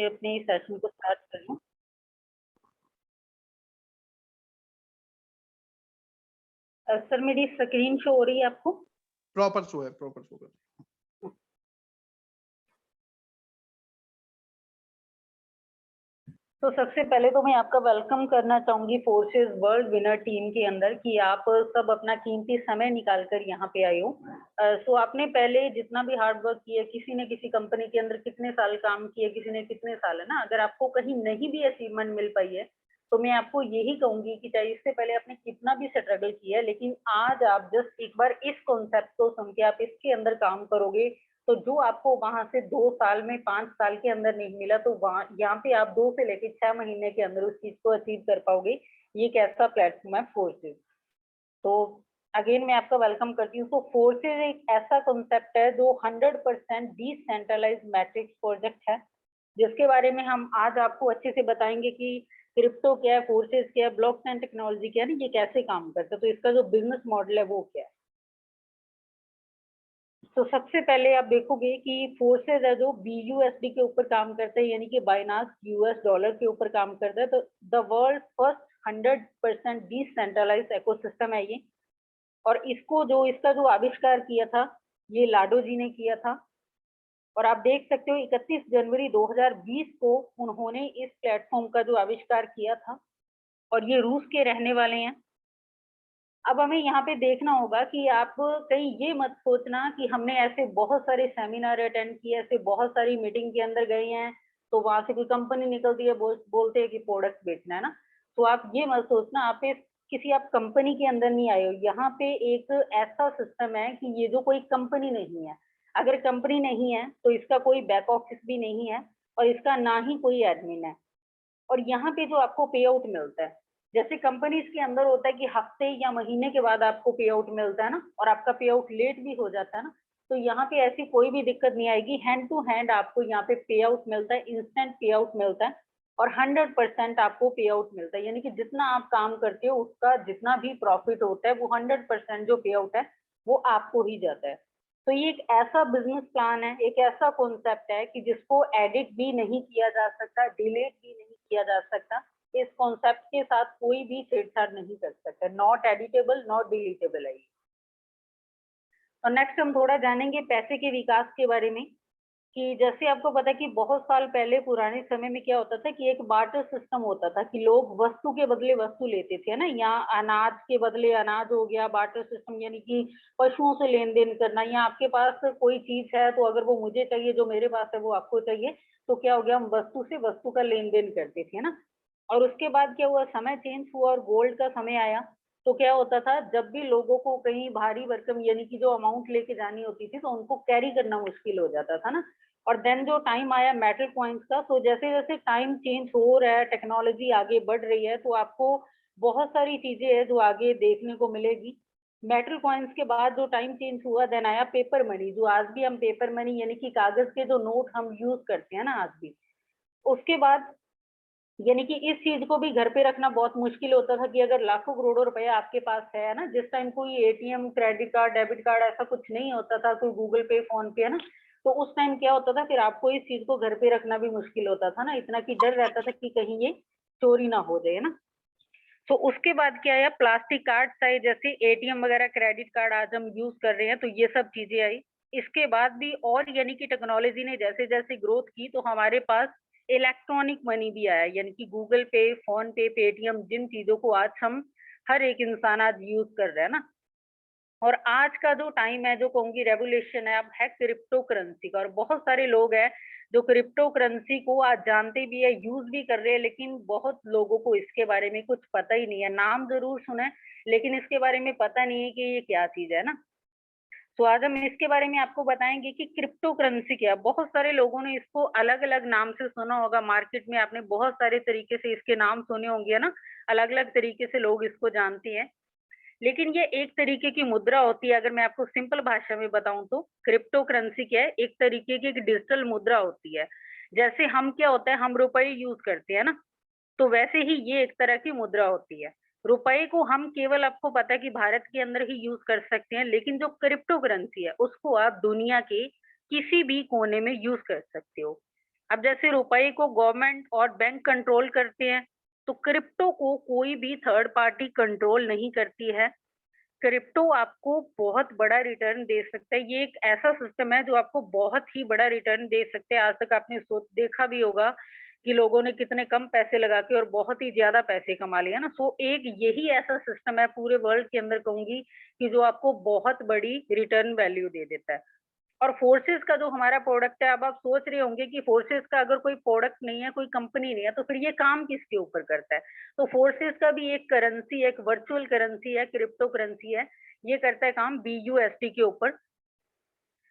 अपने सेशन को स्टार्ट कर लूं। सर मेरी स्क्रीन शो हो रही है आपको? प्रॉपर शो है, प्रॉपर शो कर। तो सबसे पहले तो मैं आपका वेलकम करना चाहूंगी फोर्सेस वर्ल्ड विनर टीम के अंदर कि आप सब अपना कीमती समय निकाल कर यहाँ पे आए हो। सो आपने पहले जितना भी हार्ड वर्क किया, किसी ने किसी कंपनी के अंदर कितने साल काम किया, किसी ने कितने साल, है ना। अगर आपको कहीं नहीं भी अचीवमेंट मिल पाई है तो मैं आपको यही कहूंगी कि चाहे इससे पहले आपने कितना भी स्ट्रगल किया है, लेकिन आज आप जस्ट एक बार इस कॉन्सेप्ट को सुन के आप इसके अंदर काम करोगे तो जो आपको वहां से 2 साल में 5 साल के अंदर नहीं मिला तो वहां यहाँ पे आप 2 से लेकर 6 महीने के अंदर उस चीज को अचीव कर पाओगे। ये एक ऐसा प्लेटफॉर्म है फोर्सेस। तो अगेन मैं आपका वेलकम करती हूँ। तो फोर्सेस एक ऐसा कॉन्सेप्ट है जो 100% डिसेंट्रलाइज मैट्रिक्स प्रोजेक्ट है, जिसके बारे में हम आज आपको अच्छे से बताएंगे कि क्रिप्टो क्या है, फोर्सेस क्या है, ब्लॉकचेन टेक्नोलॉजी क्या है, ये कैसे काम करता है, तो इसका जो बिजनेस मॉडल है वो क्या है। तो सबसे पहले आप देखोगे कि फोर्सेज है जो BUSD के ऊपर काम करता है, यानी कि बाइनास US डॉलर के ऊपर काम करता है। तो the world first 100% decentralised ecosystem है ये। और इसका जो आविष्कार किया था ये लाडो जी ने किया था। और आप देख सकते हो 31 जनवरी 2020 को उन्होंने इस प्लेटफॉर्म का जो आविष्कार किया था, और ये रूस के रहने वाले हैं। अब हमें यहाँ पे देखना होगा कि आप कहीं ये मत सोचना कि हमने ऐसे बहुत सारे सेमिनार अटेंड किए, ऐसे बहुत सारी मीटिंग के अंदर गए हैं तो वहां से कोई कंपनी निकलती है, बोलते हैं कि प्रोडक्ट बेचना है ना। तो आप ये मत सोचना आप किसी आप कंपनी के अंदर नहीं आए हो। यहाँ पे एक ऐसा सिस्टम है कि ये जो कोई कंपनी नहीं है, अगर कंपनी नहीं है तो इसका कोई बैक ऑफिस भी नहीं है और इसका ना ही कोई एडमिन है। और यहाँ पे जो आपको पे आउट मिलता है, जैसे कंपनीज के अंदर होता है कि हफ्ते या महीने के बाद आपको पे आउट मिलता है ना, और आपका पे आउट लेट भी हो जाता है ना, तो यहाँ पे ऐसी कोई भी दिक्कत नहीं आएगी। हैंड टू हैंड आपको यहाँ पे पे आउट मिलता है, इंस्टेंट पे आउट मिलता है, और 100% आपको पे आउट मिलता है। यानी कि जितना आप काम करते हो उसका जितना भी प्रॉफिट होता है वो 100% जो पे आउट है वो आपको ही जाता है। तो ये एक ऐसा बिजनेस प्लान है, एक ऐसा कॉन्सेप्ट है कि जिसको एडिट भी नहीं किया जा सकता, डिलीट भी नहीं किया जा सकता। इस कॉन्सेप्ट के साथ कोई भी छेड़छाड़ नहीं कर सकता। नॉट एडिटेबल, नॉट डिलीटेबल है ये। और नेक्स्ट हम थोड़ा जानेंगे पैसे के विकास के बारे में, कि जैसे आपको पता है कि बहुत साल पहले पुराने समय में क्या होता था कि एक बार्टर सिस्टम होता था कि लोग वस्तु के बदले वस्तु लेते थे, है ना। यहाँ अनाज के बदले अनाज हो गया, बार्टर सिस्टम, यानी कि पशुओं से लेन देन करना। या आपके पास कोई चीज है तो अगर वो मुझे चाहिए, जो मेरे पास है वो आपको चाहिए, तो क्या हो गया, हम वस्तु से वस्तु का लेन देन करते थे, है ना। और उसके बाद क्या हुआ, समय चेंज हुआ और गोल्ड का समय आया। तो क्या होता था, जब भी लोगों को कहीं भारी भरकम यानी कि जो अमाउंट लेके जानी होती थी तो उनको कैरी करना मुश्किल हो जाता था ना। और देन जो टाइम आया मेटल कॉइन्स का, तो जैसे जैसे टाइम चेंज हो रहा है, टेक्नोलॉजी आगे बढ़ रही है, तो आपको बहुत सारी चीजें हैं जो आगे देखने को मिलेगी। मेटल कॉइन्स के बाद जो टाइम चेंज हुआ, देन आया पेपर मनी, जो आज भी हम पेपर मनी यानी कि कागज के जो नोट हम यूज करते हैं ना आज भी। उसके बाद यानी कि इस चीज को भी घर पे रखना बहुत मुश्किल होता था कि अगर लाखों करोड़ों रुपया आपके पास है ना, जिस टाइम कोई ATM, credit card, debit card ऐसा कुछ नहीं होता था, कोई गूगल पे, फोन पे, है ना। तो उस टाइम क्या होता था, फिर आपको इस चीज को घर पे रखना भी मुश्किल होता था ना, इतना कि डर रहता था कि कहीं ये चोरी ना हो जाए ना। तो उसके बाद क्या आया, प्लास्टिक कार्ड आए, जैसे एटीएम वगैरह, क्रेडिट कार्ड आज हम यूज कर रहे हैं, तो ये सब चीजें आई। इसके बाद भी और यानी कि टेक्नोलॉजी ने जैसे जैसे ग्रोथ की तो हमारे पास इलेक्ट्रॉनिक मनी भी आया, यानी कि गूगल पे, फोन पे, पेटीएम, जिन चीजों को आज हम हर एक इंसान आज यूज कर रहा है ना। और आज का जो टाइम है, जो कहूंगी रेवोल्यूशन है, अब है क्रिप्टो करेंसी का। और बहुत सारे लोग हैं जो क्रिप्टो करेंसी को आज जानते भी है, यूज भी कर रहे हैं, लेकिन बहुत लोगों को इसके बारे में कुछ पता ही नहीं है। नाम जरूर सुना है लेकिन इसके बारे में पता नहीं है कि ये क्या चीज है ना। तो आज हम इसके बारे में आपको बताएंगे कि क्रिप्टो करेंसी क्या है। बहुत सारे लोगों ने इसको अलग अलग नाम से सुना होगा, मार्केट में आपने बहुत सारे तरीके से इसके नाम सुने होंगे ना, अलग अलग तरीके से लोग इसको जानते हैं। लेकिन ये एक तरीके की मुद्रा होती है। अगर मैं आपको सिंपल भाषा में बताऊं तो क्रिप्टो करेंसी क्या है, एक तरीके की एक डिजिटल मुद्रा होती है। जैसे हम क्या होता है, हम रुपए यूज करते हैं ना, तो वैसे ही ये एक तरह की मुद्रा होती है। रुपए को हम केवल, आपको पता है कि भारत के अंदर ही यूज कर सकते हैं, लेकिन जो क्रिप्टो करेंसी है उसको आप दुनिया के किसी भी कोने में यूज कर सकते हो। अब जैसे रुपए को गवर्नमेंट और बैंक कंट्रोल करते हैं, तो क्रिप्टो को कोई भी थर्ड पार्टी कंट्रोल नहीं करती है। क्रिप्टो आपको बहुत बड़ा रिटर्न दे सकता है। ये एक ऐसा सिस्टम है जो आपको बहुत ही बड़ा रिटर्न दे सकते हैं। आज तक आपने देखा भी होगा कि लोगों ने कितने कम पैसे लगा के और बहुत ही ज़्यादा पैसे कमा लिए, है ना? सो एक यही ऐसा सिस्टम है पूरे वर्ल्ड के अंदर, कहूँगी, कि जो आपको बहुत बड़ी रिटर्न वैल्यू दे देता है। और फोर्सेस का जो हमारा प्रोडक्ट है, अब आप सोच रहे होंगे कि फोर्सेस का अगर कोई प्रोडक्ट नहीं है, कोई कंपनी नहीं है, तो फिर ये काम किसके ऊपर करता है? तो फोर्सेस का भी एक करेंसी, एक वर्चुअल करेंसी है, क्रिप्टो करेंसी है। ये करता है काम बीयूएसडी के ऊपर।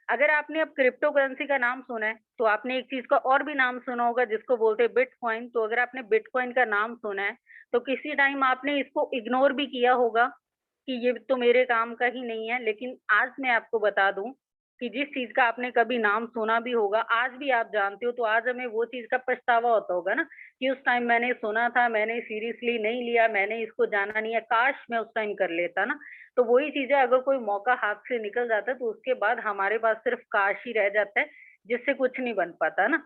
अगर आपने अब क्रिप्टो करेंसी का नाम सुना है, तो आपने एक चीज़ का और भी नाम सुना होगा जिसको बोलते हैं बिटकॉइन। तो अगर आपने बिटकॉइन का नाम सुना है, तो किसी टाइम आपने इसको इग्नोर भी किया होगा कि ये तो मेरे काम का ही नहीं है। लेकिन आज मैं आपको बता दूँ कि जिस चीज़ का आपने कभी नाम सुना भी होगा, आज भी आप जानते हो, तो आज हमें वो चीज़ का पछतावा होता होगा ना कि उस टाइम मैंने सुना था, मैंने सीरियसली नहीं लिया, मैंने इसको जाना नहीं है, काश मैं उस टाइम कर लेता ना। तो वही चीज़ है, अगर कोई मौका हाथ से निकल जाता है, तो उसके बाद हमारे पास सिर्फ काश ही रह जाता है, जिससे कुछ नहीं बन पाता ना।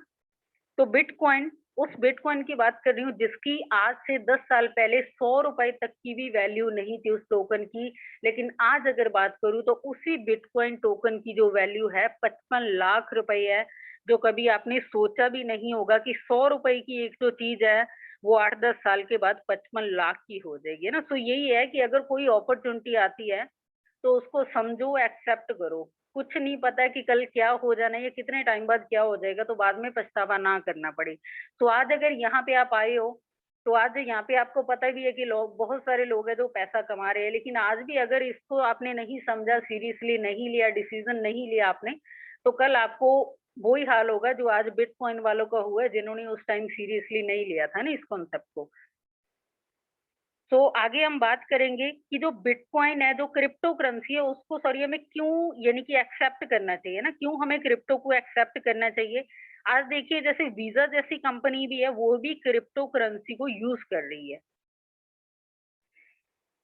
तो बिटकॉइन, उस बिटकॉइन की बात कर रही हूँ जिसकी आज से 10 साल पहले ₹100 तक की भी वैल्यू नहीं थी उस टोकन की। लेकिन आज अगर बात करूँ तो उसी बिटकॉइन टोकन की जो वैल्यू है 55 लाख रुपए है, जो कभी आपने सोचा भी नहीं होगा कि ₹100 की एक जो चीज़ है, वो 8-10 साल के बाद 55 लाख की हो जाएगी, है ना? तो यही है कि अगर कोई अपॉर्च्युनिटी आती है, तो उसको समझो, एक्सेप्ट करो। कुछ नहीं पता कि कल क्या हो जाना है या कितने टाइम बाद क्या हो जाएगा, तो बाद में पछतावा ना करना पड़े। तो आज अगर यहाँ पे आप आए हो, तो आज यहाँ पे आपको पता भी है कि लोग, बहुत सारे लोग हैं जो पैसा कमा रहे हैं, लेकिन आज भी अगर इसको आपने नहीं समझा, सीरियसली नहीं लिया, डिसीज़न नहीं लिया आपने, तो कल आपको वही हाल होगा जो आज बिटकॉइन वालों का हुआ है, जिन्होंने उस टाइम सीरियसली नहीं लिया था ना इस कॉन्सेप्ट को। तो आगे हम बात करेंगे कि जो बिटकॉइन है, जो क्रिप्टो करेंसी है, उसको सॉरी हमें क्यों, यानी कि एक्सेप्ट करना चाहिए ना, क्यों हमें क्रिप्टो को एक्सेप्ट करना चाहिए? आज देखिए जैसे वीज़ा जैसी कंपनी भी है, वो भी क्रिप्टो करेंसी को यूज़ कर रही है।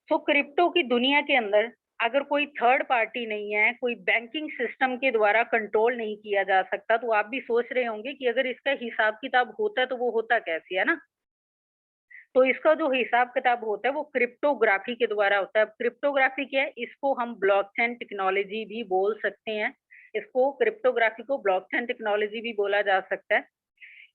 तो क्रिप्टो की दुनिया के अंदर अगर कोई थर्ड पार्टी नहीं है, कोई बैंकिंग सिस्टम के द्वारा कंट्रोल नहीं किया जा सकता, तो आप भी सोच रहे होंगे कि अगर इसका हिसाब-किताब होता है, तो वो होता कैसे, है ना? तो इसका जो हिसाब-किताब होता है वो क्रिप्टोग्राफी के द्वारा होता है। अब क्रिप्टोग्राफी क्या है? इसको हम ब्लॉकचेन टेक्नोलॉजी भी बोल सकते हैं। इसको क्रिप्टोग्राफी को ब्लॉकचेन टेक्नोलॉजी भी बोला जा सकता है।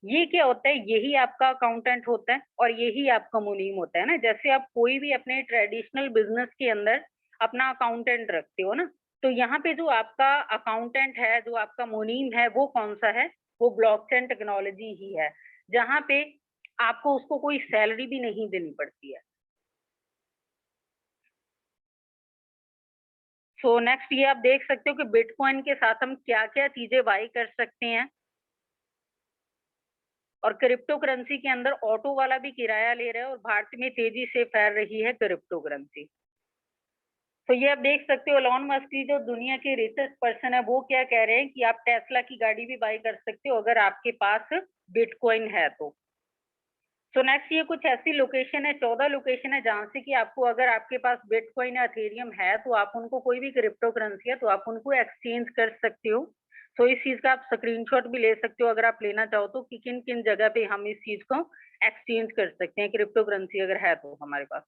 ये क्या होता है? यही आपका अकाउंटेंट होता है और यही आपका मुनीम होता है ना। जैसे आप कोई भी अपने ट्रेडिशनल बिज़नेस के अंदर अपना अकाउंटेंट रखते हो ना, तो यहाँ पे जो आपका अकाउंटेंट है, जो आपका मुनीम है, वो कौन-सा है? वो ब्लॉकचेन टेक्नोलॉजी ही है। जहाँ पे आपको उसको कोई सैलरी भी नहीं देनी पड़ती है। सो नेक्स्ट ये आप देख सकते हो कि बिटकॉइन के साथ हम क्या-क्या चीज़ें बाय कर सकते हैं, और क्रिप्टो करेंसी के अंदर ऑटो वाला भी किराया ले रहा है और भारत में तेज़ी से फैल रही है क्रिप्टो करेंसी। तो ये आप देख सकते हो, इलॉन मस्क की जो दुनिया के रिचेस्ट पर्सन है, वो क्या कह रहे हैं कि आप टेस्ला की गाड़ी भी बाय कर सकते हो अगर आपके पास बिटकॉइन है तो। सो नेक्स्ट ये कुछ ऐसी लोकेशन है, 14 लोकेशन है जहाँ से कि आपको, अगर आपके पास बिटकॉइन या एथेरियम है, तो आप उनको, कोई भी क्रिप्टो करेंसी है, तो आप उनको एक्सचेंज कर सकते हो। सो इस चीज़ का आप स्क्रीनशॉट भी ले सकते हो अगर आप लेना चाहो तो, कि किन-किन जगह पे हम इस चीज़ को एक्सचेंज कर सकते हैं, क्रिप्टो करेंसी अगर है तो हमारे पास।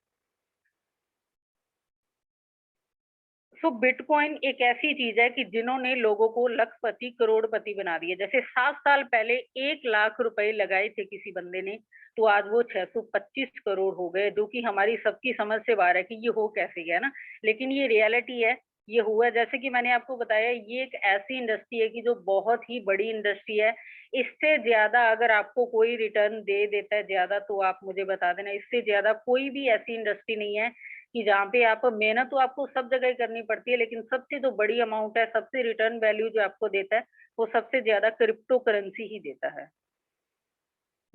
सो बिटकॉइन एक ऐसी चीज़ है कि जिन्होंने लोगों को लखपति, करोड़पति बना दिया। जैसे 7 साल पहले 1 लाख रुपए लगाए थे किसी बंदे ने, तो आज वो 625 करोड़ हो गए, जो कि हमारी सबकी समझ से बाहर है कि ये हो कैसे गया ना? लेकिन ये रियलिटी है, ये हुआ। जैसे कि मैंने आपको बताया, ये एक ऐसी इंडस्ट्री है कि जो बहुत ही बड़ी इंडस्ट्री है। इससे ज़्यादा अगर आपको कोई रिटर्न दे देता है ज़्यादा, तो आप मुझे बता देना। इससे ज़्यादा कोई भी ऐसी इंडस्ट्री नहीं है कि जहाँ पे आप, मेहनत तो आपको सब जगह ही करनी पड़ती है, लेकिन सबसे जो बड़ी अमाउंट है, सबसे रिटर्न वैल्यू जो आपको देता है, वो सबसे ज़्यादा क्रिप्टो करेंसी ही देता है।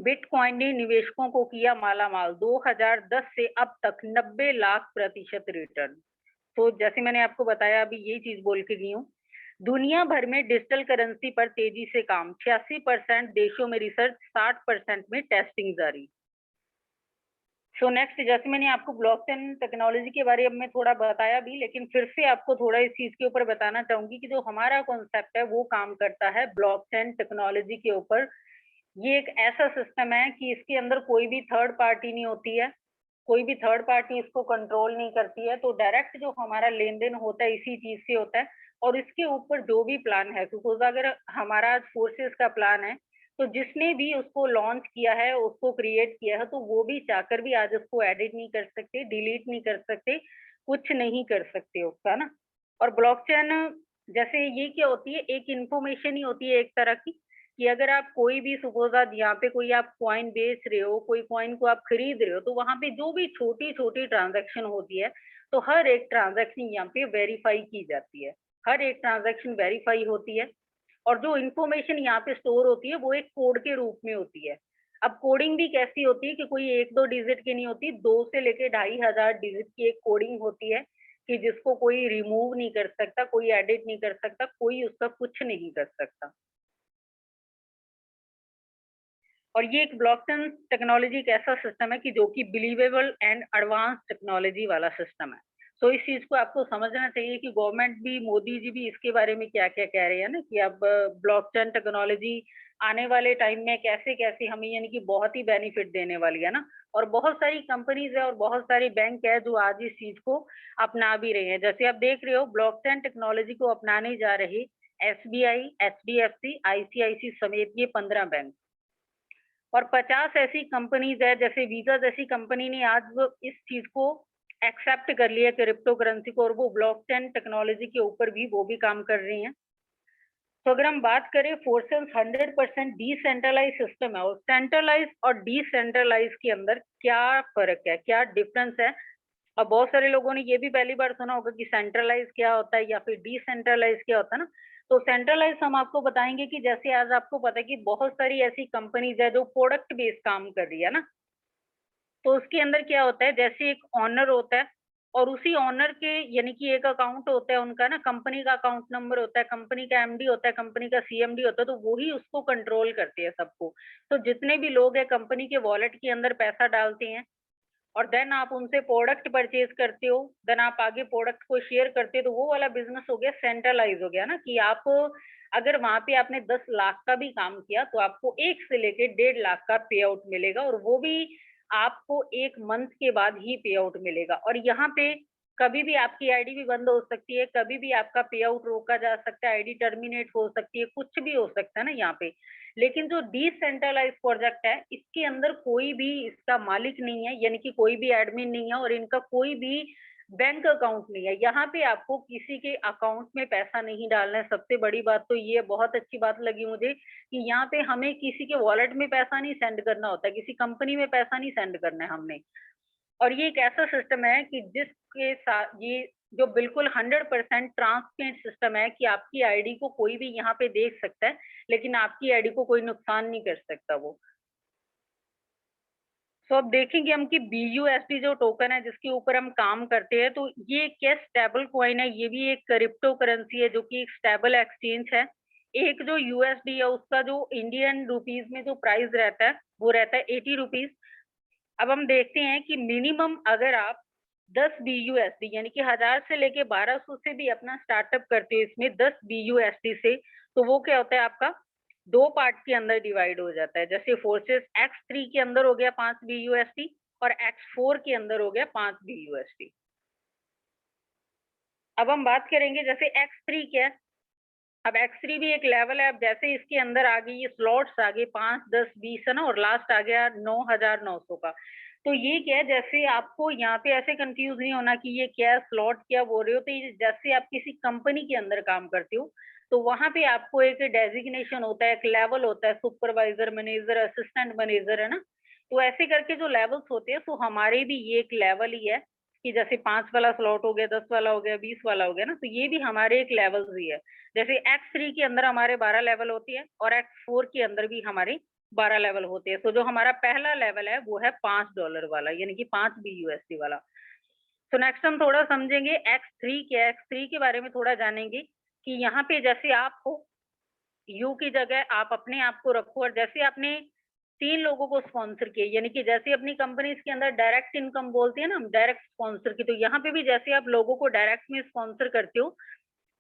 बिटकॉइन ने निवेशकों को किया मालामाल, 2010 से अब तक 90 लाख प्रतिशत रिटर्न। तो जैसे मैंने आपको बताया, अभी यही चीज़ बोल के गई हूँ। दुनिया भर में डिजिटल करेंसी पर तेजी से काम, 86% देशों में रिसर्च, 60% में टेस्टिंग जारी। सो नेक्स्ट, जैसे मैंने आपको ब्लॉकचेन टेक्नोलॉजी के बारे में थोड़ा बताया भी, लेकिन फिर से आपको थोड़ा इस चीज़ के ऊपर बताना चाहूँगी कि जो हमारा कॉन्सेप्ट है, वो काम करता है ब्लॉकचेन टेक्नोलॉजी के ऊपर। ये एक ऐसा सिस्टम है कि इसके अंदर कोई भी थर्ड पार्टी नहीं होती है, कोई भी थर्ड पार्टी इसको कंट्रोल नहीं करती है, तो डायरेक्ट जो हमारा लेन-देन होता है इसी चीज़ से होता है और इसके ऊपर जो भी प्लान है, सपोज़ अगर हमारा आज फोर्सेस का प्लान है, तो जिसने भी उसको लॉन्च किया है, उसको क्रिएट किया है, तो वो भी चाहकर भी आज उसको एडिट नहीं कर सकते, डिलीट नहीं कर सकते, कुछ नहीं कर सकते उसका ना। और ब्लॉकचेन जैसे ये क्या होती है, एक इन्फॉर्मेशन ही होती है एक तरह की, कि अगर आप कोई भी सपोज़ आज यहाँ पे कोई आप कॉइन बेच रहे हो, कोई कॉइन को आप खरीद रहे हो, तो वहाँ पे जो भी छोटी-छोटी ट्रांज़ैक्शन होती है, तो हर एक ट्रांज़ैक्शन यहाँ पे वेरीफ़ाई की जाती है। हर एक ट्रांज़ैक्शन वेरीफ़ाई होती है और जो इन्फॉर्मेशन यहाँ पे स्टोर होती है, वो एक कोड के रूप में होती है। अब कोडिंग भी कैसी होती है कि कोई 1-2 डिजिट की नहीं होती, 2 से लेके 2500 डिजिट की एक कोडिंग होती है, कि जिसको कोई रिमूव नहीं कर सकता, कोई एडिट नहीं कर सकता, कोई उसका कुछ नहीं कर सकता। और ये एक ब्लॉकचेन टेक्नोलॉजी एक ऐसा सिस्टम है कि जो कि बिलीवेबल एंड एडवांस टेक्नोलॉजी वाला सिस्टम है। तो इस चीज़ को आपको समझना चाहिए कि गवर्नमेंट भी, मोदी जी भी इसके बारे में क्या-क्या कह रहे हैं ना कि अब ब्लॉकचेन टेक्नोलॉजी आने वाले टाइम में कैसे-कैसे हमें यानी कि बहुत ही बेनिफिट देने वाली है ना। और बहुत सारी कंपनीज़ है और बहुत सारे बैंक है जो आज इस चीज़ को अपना भी रहे हैं। जैसे आप देख रहे हो ब्लॉकचेन टेक्नोलॉजी को अपनाने जा रहे एसबीआई, एचडीएफसी, आईसीआईसी समेत ये 15 बैंक। और 50 ऐसी कंपनीज़ है जैसे वीज़ा जैसी कंपनी ने आज वो इस चीज़ को एक्सेप्ट कर लिया क्रिप्टो करेंसी को और वो ब्लॉकचेन टेक्नोलॉजी के ऊपर भी वो भी काम कर रही हैं। तो अगर हम बात करें फोर्सेस 100% डिसेंट्रलाइज़ सिस्टम है और सेंट्रलाइज़ और डिसेंट्रलाइज़ के अंदर क्या फ़र्क है, क्या डिफरेंस है? और बहुत सारे लोगों ने ये भी पहली बार सुना होगा कि सेंट्रलाइज़ क्या होता है या फिर डिसेंट्रलाइज़ क्या होता है ना? तो सेंट्रलाइज़ हम आपको बताएँगे कि जैसे आज आपको पता है कि बहुत सारी ऐसी कंपनीज़ है जो प्रोडक्ट बेस्ड काम कर रही है ना? तो उसके अंदर क्या होता है जैसे एक ओनर होता है और उसी ओनर के यानी कि एक अकाउंट होता है उनका ना कंपनी का अकाउंट नंबर होता है, कंपनी का एमडी होता है, कंपनी का सीएमडी होता है, तो वो ही उसको कंट्रोल करते हैं सबको। तो जितने भी लोग हैं कंपनी के वॉलेट के अंदर पैसा डालते हैं और देन आप उनसे प्रोडक्ट परचेज़ करते हो, देन आप आगे प्रोडक्ट को शेयर करते हो, तो वो वाला बिज़नेस हो गया सेंट्रलाइज़ हो गया ना कि आप अगर वहाँ पे आपने 10 लाख का भी काम किया, तो आपको 1 से लेके 1.5 लाख का पे आउट मिलेगा और वो भी आपको 1 मंथ के बाद ही पे आउट मिलेगा और यहाँ पे कभी भी आपकी आईडी भी बंद हो सकती है, कभी भी आपका पे आउट रोका जा सकता है, आईडी टर्मिनेट हो सकती है, कुछ भी हो सकता है ना यहाँ पे। लेकिन जो डिसेंट्रलाइज़ प्रोजेक्ट है, इसके अंदर कोई भी इसका मालिक नहीं है, यानी कि कोई भी एडमिन नहीं है और इनका कोई भी बैंक अकाउंट नहीं है। यहाँ पे आपको किसी के अकाउंट में पैसा नहीं डालना है, सबसे बड़ी बात तो ये बहुत अच्छी बात लगी मुझे कि यहाँ पे हमें किसी के वॉलेट में पैसा नहीं सेंड करना होता है, किसी कंपनी में पैसा नहीं सेंड करना है हमने। और ये एक ऐसा सिस्टम है कि जिसके साथ ये जो बिल्कुल 100% ट्रांसपेरेंट सिस्टम है कि आपकी आईडी को कोई भी यहाँ पे देख सकता है, लेकिन आपकी आईडी को कोई नुकसान नहीं कर सकता वो। तो अब देखेंगे हम कि बीयूएसडी जो टोकन है जिसके ऊपर हम काम करते हैं, तो ये क्या स्टेबल कॉइन है, ये भी एक क्रिप्टो करेंसी है जो कि एक स्टेबल एक्सचेंज है। एक जो यूएसडी है उसका जो इंडियन रुपीज़ में जो प्राइस रहता है, वो रहता है 80 रुपीज़। अब हम देखते हैं कि मिनिमम अगर आप 10 बीयूएसडी यानी कि 1000 से लेके 1200 से भी अपना स्टार्टअप करते हो इसमें 10 बीयूएसडी से, तो वो क्या होता है आपका 2 पार्ट के अंदर डिवाइड हो जाता है। जैसे फोर्सेस एक्स3 के अंदर हो गया 5 बीयूएसडी और एक्स4 के अंदर हो गया 5 बीयूएसडी। अब हम बात करेंगे जैसे एक्स3 क्या है? अब एक्स3 भी एक लेवल है, अब जैसे इसके अंदर आ गई ये स्लॉट्स आ गए 5, 10, 20 है ना और लास्ट आ गया 9900 का। तो ये क्या है जैसे आपको यहाँ पे ऐसे कंफ्यूज़ नहीं होना कि ये क्या है स्लॉट क्या बोल रहे हो, तो ये जैसे आप किसी कंपनी के अंदर काम करते हो, तो वहाँ पे आपको एक डेज़िग्नेशन होता है, एक लेवल होता है, सुपरवाइज़र, मैनेजर, असिस्टेंट मैनेजर, है ना? तो ऐसे करके जो लेवल्स होते हैं, तो हमारे भी ये एक लेवल ही है कि जैसे 5 वाला स्लॉट हो गया, 10 वाला हो गया, 20 वाला हो गया ना, तो ये भी हमारे एक लेवल्स ही है। जैसे एक्स3 के अंदर हमारे 12 लेवल होती है और एक्स4 के अंदर भी हमारे 12 लेवल होते हैं। तो जो हमारा पहला लेवल है वो है $5 वाला यानी कि 5 बीयूएसडी वाला। तो नेक्स्ट हम थोड़ा समझेंगे एक्स3 क्या है, एक्स3 के बारे में थोड़ा जानेंगे कि यहाँ पे जैसे आप हो, यू की जगह आप अपने आप को रखो और जैसे आपने 3 लोगों को स्पॉन्सर किए यानी कि जैसे अपनी कंपनीज़ के अंदर डायरेक्ट इनकम बोलते हैं ना हम डायरेक्ट स्पॉन्सर की, तो यहाँ पे भी जैसे आप लोगों को डायरेक्ट में स्पॉन्सर करते हो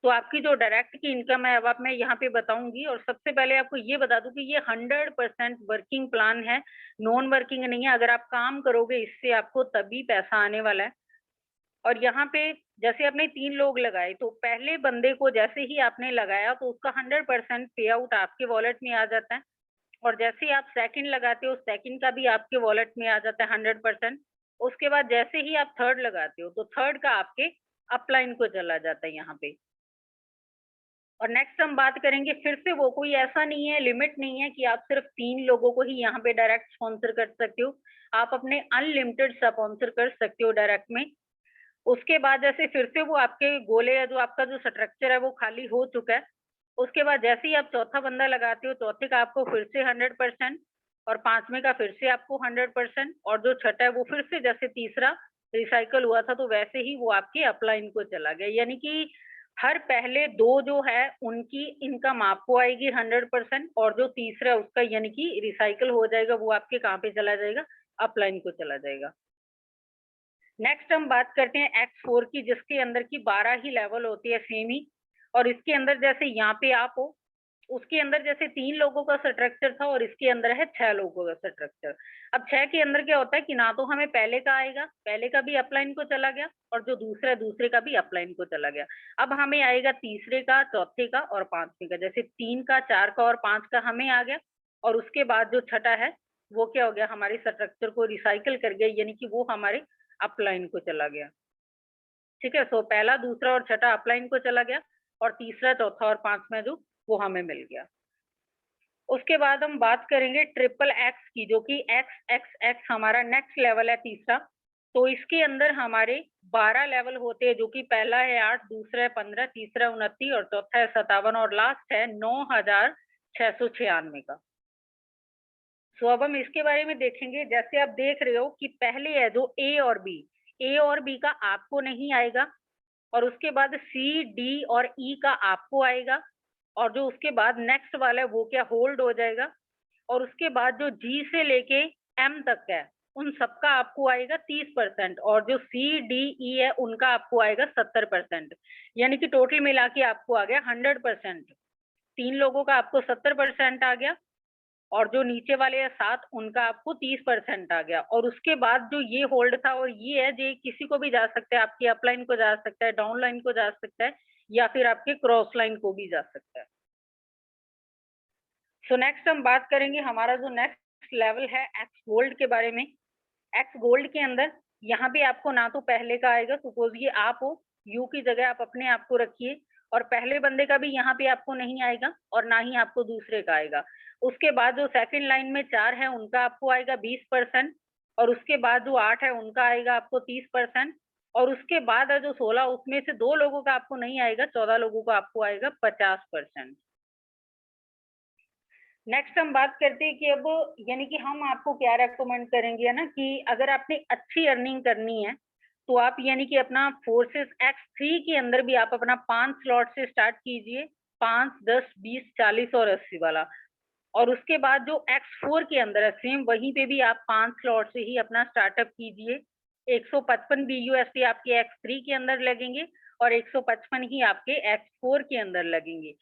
तो आपकी जो डायरेक्ट की इनकम है, अब आप मैं यहाँ पे बताऊंगी। और सबसे पहले आपको ये बता दूं कि ये 100% वर्किंग प्लान है, नॉन वर्किंग नहीं है। अगर आप काम करोगे इससे आपको तभी पैसा आने वाला है। और यहाँ पे जैसे आपने 3 लोग लगाए, तो पहले बंदे को जैसे ही आपने लगाया तो उसका 100% पे आउट आपके वॉलेट में आ जाता है। और जैसे ही आप सेकंड लगाते हो, सेकंड का भी आपके वॉलेट में आ जाता है 100%। उसके बाद जैसे ही आप थर्ड लगाते हो, तो थर्ड का आपके अपलाइन को चला जाता है यहाँ पे। और नेक्स्ट हम बात करेंगे, फिर से वो कोई ऐसा नहीं है, लिमिट नहीं है कि आप सिर्फ 3 लोगों को ही यहाँ पे डायरेक्ट स्पॉन्सर कर सकते हो। आप अपने अनलिमिटेड स्पॉन्सर कर सकते हो डायरेक्ट में। उसके बाद जैसे फिर से वो आपके गोले या जो आपका जो स्ट्रक्चर है वो खाली हो चुका है। उसके बाद जैसे ही आप चौथा बंदा लगाते हो, चौथे का आपको फिर से 100%, और पांचवें का फिर से आपको 100%, और जो छठा है वो फिर से जैसे तीसरा रिसाइकल हुआ था तो वैसे ही वो आपके अपलाइन को चला गया। यानी कि हर पहले 2 जो है उनकी इनकम आपको आएगी 100%, और जो तीसरा उसका यानी कि रिसाइकल हो जाएगा वो आपके कहाँ पे चला जाएगा, अपलाइन को चला जाएगा। नेक्स्ट हम बात करते हैं X4 की, जिसके अंदर की 12 ही लेवल होती है सेम ही। और इसके अंदर जैसे यहाँ पे आप हो, उसके अंदर जैसे 3 लोगों का स्ट्रक्चर था और इसके अंदर है 6 लोगों का स्ट्रक्चर। अब 6 के अंदर क्या होता है कि ना तो हमें पहले का आएगा, पहले का भी अपलाइन को चला गया, और जो दूसरा है दूसरे का भी अपलाइन को चला गया। अब हमें आएगा तीसरे का, चौथे का और पांचवें का। जैसे 3 का, 4 का और 5 का हमें आ गया, और उसके बाद जो छठा है वो क्या हो गया, हमारे स्ट्रक्चर को रिसाइकल कर गया, यानी कि वो हमारे अपलाइन को चला गया। ठीक है, सो पहला, दूसरा और छठा अपलाइन को चला गया, और तीसरा, चौथा और पांचवा जो वो हमें मिल गया। उसके बाद हम बात करेंगे ट्रिपल एक्स की, जो कि एक्स एक्स एक्स हमारा नेक्स्ट लेवल है तीसरा। तो इसके अंदर हमारे 12 लेवल होते हैं, जो कि पहला है 8, दूसरा है 15, तीसरा 29 और चौथा है 57 और लास्ट है 9696 का। सो अब हम इसके बारे में देखेंगे। जैसे आप देख रहे हो कि पहले है जो ए और बी का आपको नहीं आएगा, और उसके बाद सी, डी और ई का आपको आएगा, और जो उसके बाद नेक्स्ट वाला है वो क्या होल्ड हो जाएगा। और उसके बाद जो जी से लेके एम तक है उन सबका आपको आएगा 30%, और जो सी, डी, ई है उनका आपको आएगा 70%। यानी कि टोटल मिला के आपको आ गया 100%। 3 लोगों का आपको 70% आ गया, और जो नीचे वाले है 7 उनका आपको 30% आ गया। और उसके बाद जो ये होल्ड था और ये है, जो किसी को भी जा सकता है, आपकी अपलाइन को जा सकता है, डाउन लाइन को जा सकता है, या फिर आपके क्रॉस लाइन को भी जा सकता है। सो नेक्स्ट हम बात करेंगे हमारा जो नेक्स्ट लेवल है एक्स गोल्ड के बारे में। एक्स गोल्ड के अंदर यहाँ पे आपको ना तो पहले का आएगा, सपोज ये आप हो, यू की जगह आप अपने आप को रखिए, और पहले बंदे का भी यहाँ पे आपको नहीं आएगा, और ना ही आपको दूसरे का आएगा। उसके बाद जो सेकंड लाइन में 4 है उनका आपको आएगा 20%, और उसके बाद जो 8 है उनका आएगा आपको 30%, और उसके बाद है जो 16, उसमें से 2 लोगों का आपको नहीं आएगा, 14 लोगों का आपको आएगा 50%। नेक्स्ट हम बात करते हैं कि अब यानी कि हम आपको क्या रेकमेंड करेंगे, है ना, कि अगर आपने अच्छी अर्निंग करनी है तो आप यानी कि अपना फोर्सेस X3 के अंदर भी आप अपना 5 स्लॉट से स्टार्ट कीजिए, 5, 10, 20, 40 और 80 वाला। और उसके बाद जो X4 के अंदर है सेम वहीं पे भी आप 5 स्लॉट से ही अपना स्टार्टअप कीजिए। 155 BUSD आपके X3 के अंदर लगेंगे, और 155 ही आपके X4 के अंदर लगेंगे।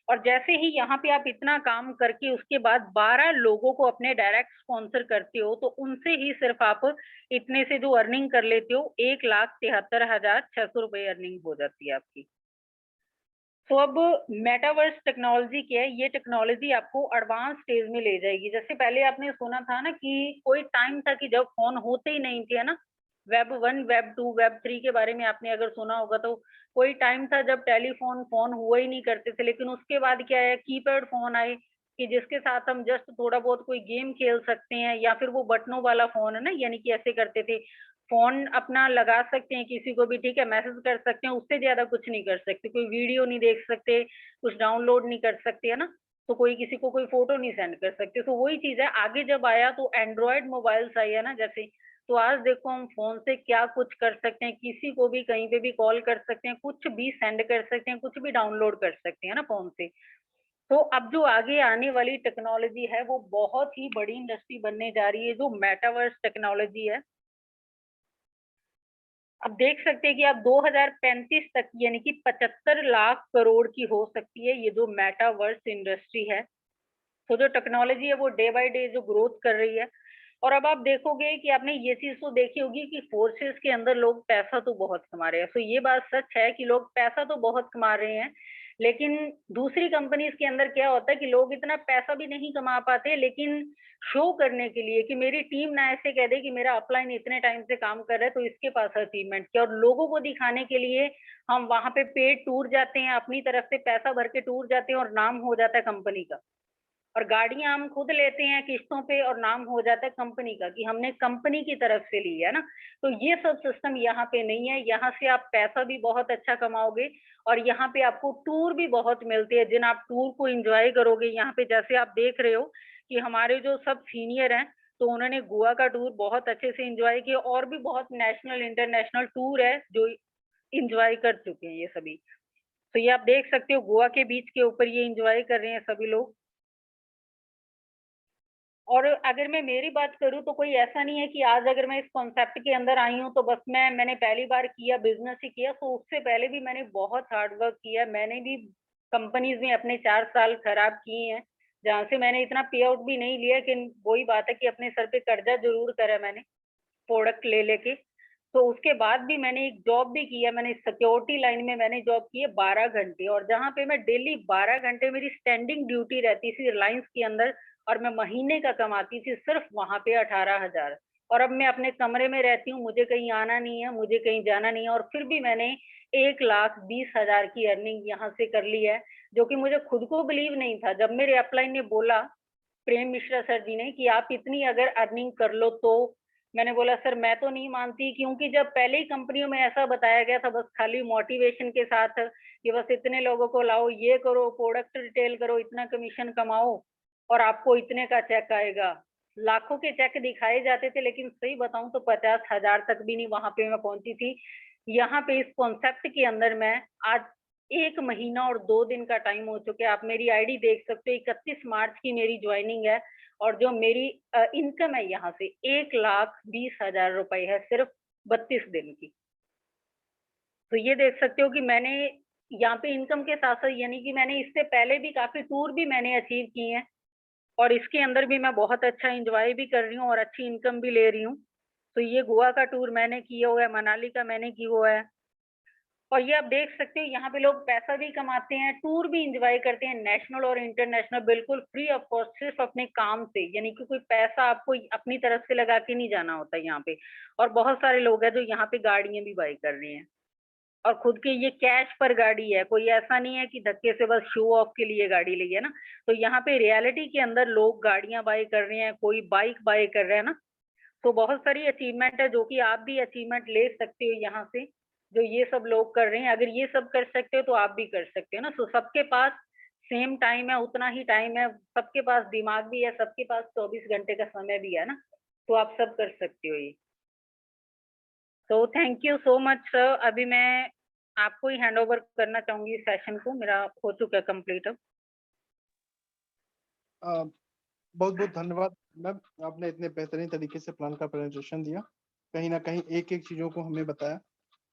और जैसे ही यहाँ पे आप इतना काम करके उसके बाद 12 लोगों को अपने डायरेक्ट स्पॉन्सर करते हो, तो उनसे ही सिर्फ आप इतने से जो अर्निंग कर लेते हो, 1,73,600 रुपए अर्निंग हो जाती है आपकी। तो अब मेटावर्स टेक्नोलॉजी क्या है, ये टेक्नोलॉजी आपको एडवांस स्टेज में ले जाएगी। जैसे पहले आपने सुना था ना कि कोई टाइम था कि जब फोन होते ही नहीं थे, है ना, वेब 1, वेब 2, वेब 3 के बारे में आपने अगर सुना होगा, तो कोई टाइम था जब टेलीफोन फोन हुआ ही नहीं करते थे। लेकिन उसके बाद क्या है, कीपैड फोन आए कि जिसके साथ हम जस्ट थोड़ा बहुत कोई गेम खेल सकते हैं, या फिर वो बटनों वाला फोन है ना, यानी कि ऐसे करते थे, फोन अपना लगा सकते हैं किसी को भी, ठीक है, मैसेज कर सकते हैं, उससे ज्यादा कुछ नहीं कर सकते, कोई वीडियो नहीं देख सकते, कुछ डाउनलोड नहीं कर सकते, है ना, तो कोई किसी को कोई फोटो नहीं सेंड कर सकते। तो वही चीज है, आगे जब आया तो एंड्रॉयड मोबाइल्स आई है ना, जैसे, तो आज देखो हम फोन से क्या कुछ कर सकते हैं, किसी को भी कहीं पे भी कॉल कर सकते हैं, कुछ भी सेंड कर सकते हैं, कुछ भी डाउनलोड कर सकते हैं ना फोन से। तो अब जो आगे आने वाली टेक्नोलॉजी है वो बहुत ही बड़ी इंडस्ट्री बनने जा रही है, जो मेटावर्स टेक्नोलॉजी है। अब देख सकते हैं कि आप 2035 तक यानी कि 75 लाख करोड़ की हो सकती है ये जो मेटावर्स इंडस्ट्री है। तो जो टेक्नोलॉजी है वो डे बाय डे जो ग्रोथ कर रही है। और अब आप देखोगे कि आपने ये चीज़ तो देखी होगी कि फोर्सेस के अंदर लोग पैसा तो बहुत कमा रहे हैं। तो ये बात सच है कि लोग पैसा तो बहुत कमा रहे हैं, लेकिन दूसरी कंपनीज़ के अंदर क्या होता है कि लोग इतना पैसा भी नहीं कमा पाते, लेकिन शो करने के लिए कि मेरी टीम ना ऐसे कह दे कि मेरा अपलाइन इतने टाइम से काम कर रहा है, तो इसके पास अचीवमेंट क्या, और लोगों को दिखाने के लिए हम वहाँ पे पेड टूर जाते हैं, अपनी तरफ से पैसा भर के टूर जाते हैं और नाम हो जाता है कंपनी का। और गाड़ियाँ हम खुद लेते हैं किश्तों पे और नाम हो जाता है कंपनी का कि हमने कंपनी की तरफ से ली है ना। तो ये सब सिस्टम यहाँ पे नहीं है, यहाँ से आप पैसा भी बहुत अच्छा कमाओगे और यहाँ पे आपको टूर भी बहुत मिलते हैं, जिन आप टूर को एन्जॉय करोगे। यहाँ पे जैसे आप देख रहे हो कि हमारे जो सब सीनियर हैं, तो उन्होंने गोवा का टूर बहुत अच्छे से एन्जॉय किया और भी बहुत नेशनल, इंटरनेशनल टूर है जो एन्जॉय कर चुके हैं ये सभी। तो ये आप देख सकते हो गोवा के बीच के ऊपर ये एन्जॉय कर रहे हैं सभी लोग। और अगर मैं मेरी बात करूँ तो कोई ऐसा नहीं है कि आज अगर मैं इस कॉन्सेप्ट के अंदर आई हूँ तो बस मैंने पहली बार किया बिज़नेस ही किया, तो उससे पहले भी मैंने बहुत हार्ड वर्क किया। मैंने भी कंपनीज़ में अपने 4 साल खराब किए हैं, जहाँ से मैंने इतना पे आउट भी नहीं लिया, लेकिन वही बात है कि अपने सर पे कर्जा ज़रूर करा मैंने, प्रोडक्ट ले लेके। तो उसके बाद भी मैंने एक जॉब भी किया, मैंने सिक्योरिटी लाइन में मैंने जॉब की है 12 घंटे, और जहाँ पे मैं डेली 12 घंटे मेरी स्टैंडिंग ड्यूटी रहती थी रिलायंस के अंदर, और मैं महीने का कमाती थी सिर्फ वहाँ पे 18,000। और अब मैं अपने कमरे में रहती हूँ, मुझे कहीं आना नहीं है, मुझे कहीं जाना नहीं है, और फिर भी मैंने 1,20,000 की अर्निंग यहाँ से कर ली है, जो कि मुझे खुद को बिलीव नहीं था। जब मेरे अपलाइन ने बोला, प्रेम मिश्रा सर जी ने, कि आप इतनी अगर अर्निंग कर लो तो मैंने बोला सर मैं तो नहीं मानती, क्योंकि जब पहले ही कंपनियों में ऐसा बताया गया था बस खाली मोटिवेशन के साथ कि बस इतने लोगों को लाओ, ये करो, प्रोडक्ट रिटेल करो, इतना कमीशन कमाओ और आपको इतने का चेक आएगा। लाखों के चेक दिखाए जाते थे, लेकिन सही बताऊं तो 50,000 तक भी नहीं वहां पे मैं पहुंची थी। यहाँ पे इस कॉन्सेप्ट के अंदर मैं आज 1 महीना और 2 दिन का टाइम हो चुका है। आप मेरी आईडी देख सकते हो, 31 मार्च की मेरी ज्वाइनिंग है और जो मेरी इनकम है यहाँ से 1,20,000 रुपए है सिर्फ 32 दिन की। तो ये देख सकते हो कि मैंने यहाँ पे इनकम के साथ-साथ, यानी कि मैंने इससे पहले भी काफ़ी टूर भी मैंने अचीव किए हैं और इसके अंदर भी मैं बहुत अच्छा एन्जॉय भी कर रही हूँ और अच्छी इनकम भी ले रही हूँ। तो ये गोवा का टूर मैंने किया हुआ है, मनाली का मैंने किया हुआ है। और ये आप देख सकते हो यहाँ पे लोग पैसा भी कमाते हैं, टूर भी एन्जॉय करते हैं, नेशनल और इंटरनेशनल, बिल्कुल फ्री ऑफ कॉस्ट, सिर्फ अपने काम से, यानी कि कोई पैसा आपको अपनी तरफ से लगा के नहीं जाना होता यहाँ पे। और बहुत सारे लोग हैं जो यहाँ पे गाड़ियाँ भी बाय कर रहे हैं और खुद के, ये कैश पर गाड़ी है, कोई ऐसा नहीं है कि धक्के से बस शो ऑफ के लिए गाड़ी ली है ना। तो यहाँ पे रियलिटी के अंदर लोग गाड़ियाँ बाय कर रहे हैं, कोई बाइक बाय कर रहा है ना। तो बहुत सारी अचीवमेंट है जो कि आप भी अचीवमेंट ले सकते हो यहाँ से, जो ये सब लोग कर रहे हैं। अगर ये सब कर सकते हो तो आप भी कर सकते हो ना। तो सबके पास सेम टाइम है, उतना ही टाइम है, सबके पास दिमाग भी है, सबके पास 24 घंटे का समय भी है ना। तो आप सब कर सकते हो ये। तो thank you so much sir. अभी मैं आपको ही हैंड ओवर करना चाहूंगी सेशन को, मेरा हो चुका है कंप्लीट अब। बहुत बहुत धन्यवाद मैम, आपने इतने बेहतरीन तरीके से प्लान का प्रेजेंटेशन दिया, कहीं ना कहीं एक एक चीजों को हमें बताया,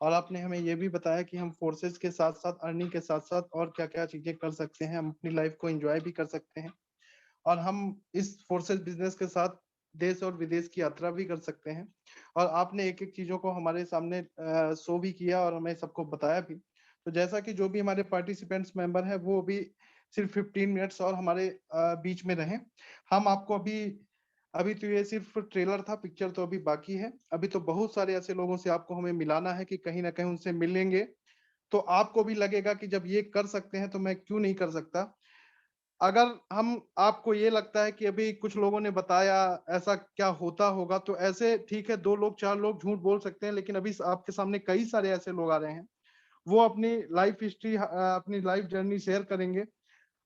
और आपने हमें ये भी बताया कि हम फोर्सेस के साथ साथ अर्निंग के साथ साथ और क्या क्या चीजें कर सकते हैं, हम अपनी लाइफ को एंजॉय भी कर सकते हैं, और हम इस फोर्सेस बिजनेस के साथ देश और विदेश की यात्रा भी कर सकते हैं। और आपने एक एक चीजों को हमारे सामने शो भी किया और हमें सबको बताया भी। तो जैसा कि जो भी हमारे पार्टिसिपेंट्स मेंबर हैं वो भी सिर्फ 15 मिनट्स और हमारे बीच में रहें। हम आपको अभी अभी तो ये सिर्फ ट्रेलर था, पिक्चर तो अभी बाकी है। अभी तो बहुत सारे ऐसे लोगों से आपको हमें मिलाना है कि कहीं ना कहीं उनसे मिलेंगे तो आपको भी लगेगा कि जब ये कर सकते हैं तो मैं क्यों नहीं कर सकता। अगर हम आपको ये लगता है कि अभी कुछ लोगों ने बताया ऐसा क्या होता होगा, तो ऐसे ठीक है 2 लोग 4 लोग झूठ बोल सकते हैं, लेकिन अभी आपके सामने कई सारे ऐसे लोग आ रहे हैं, वो अपनी लाइफ हिस्ट्री अपनी लाइफ जर्नी शेयर करेंगे।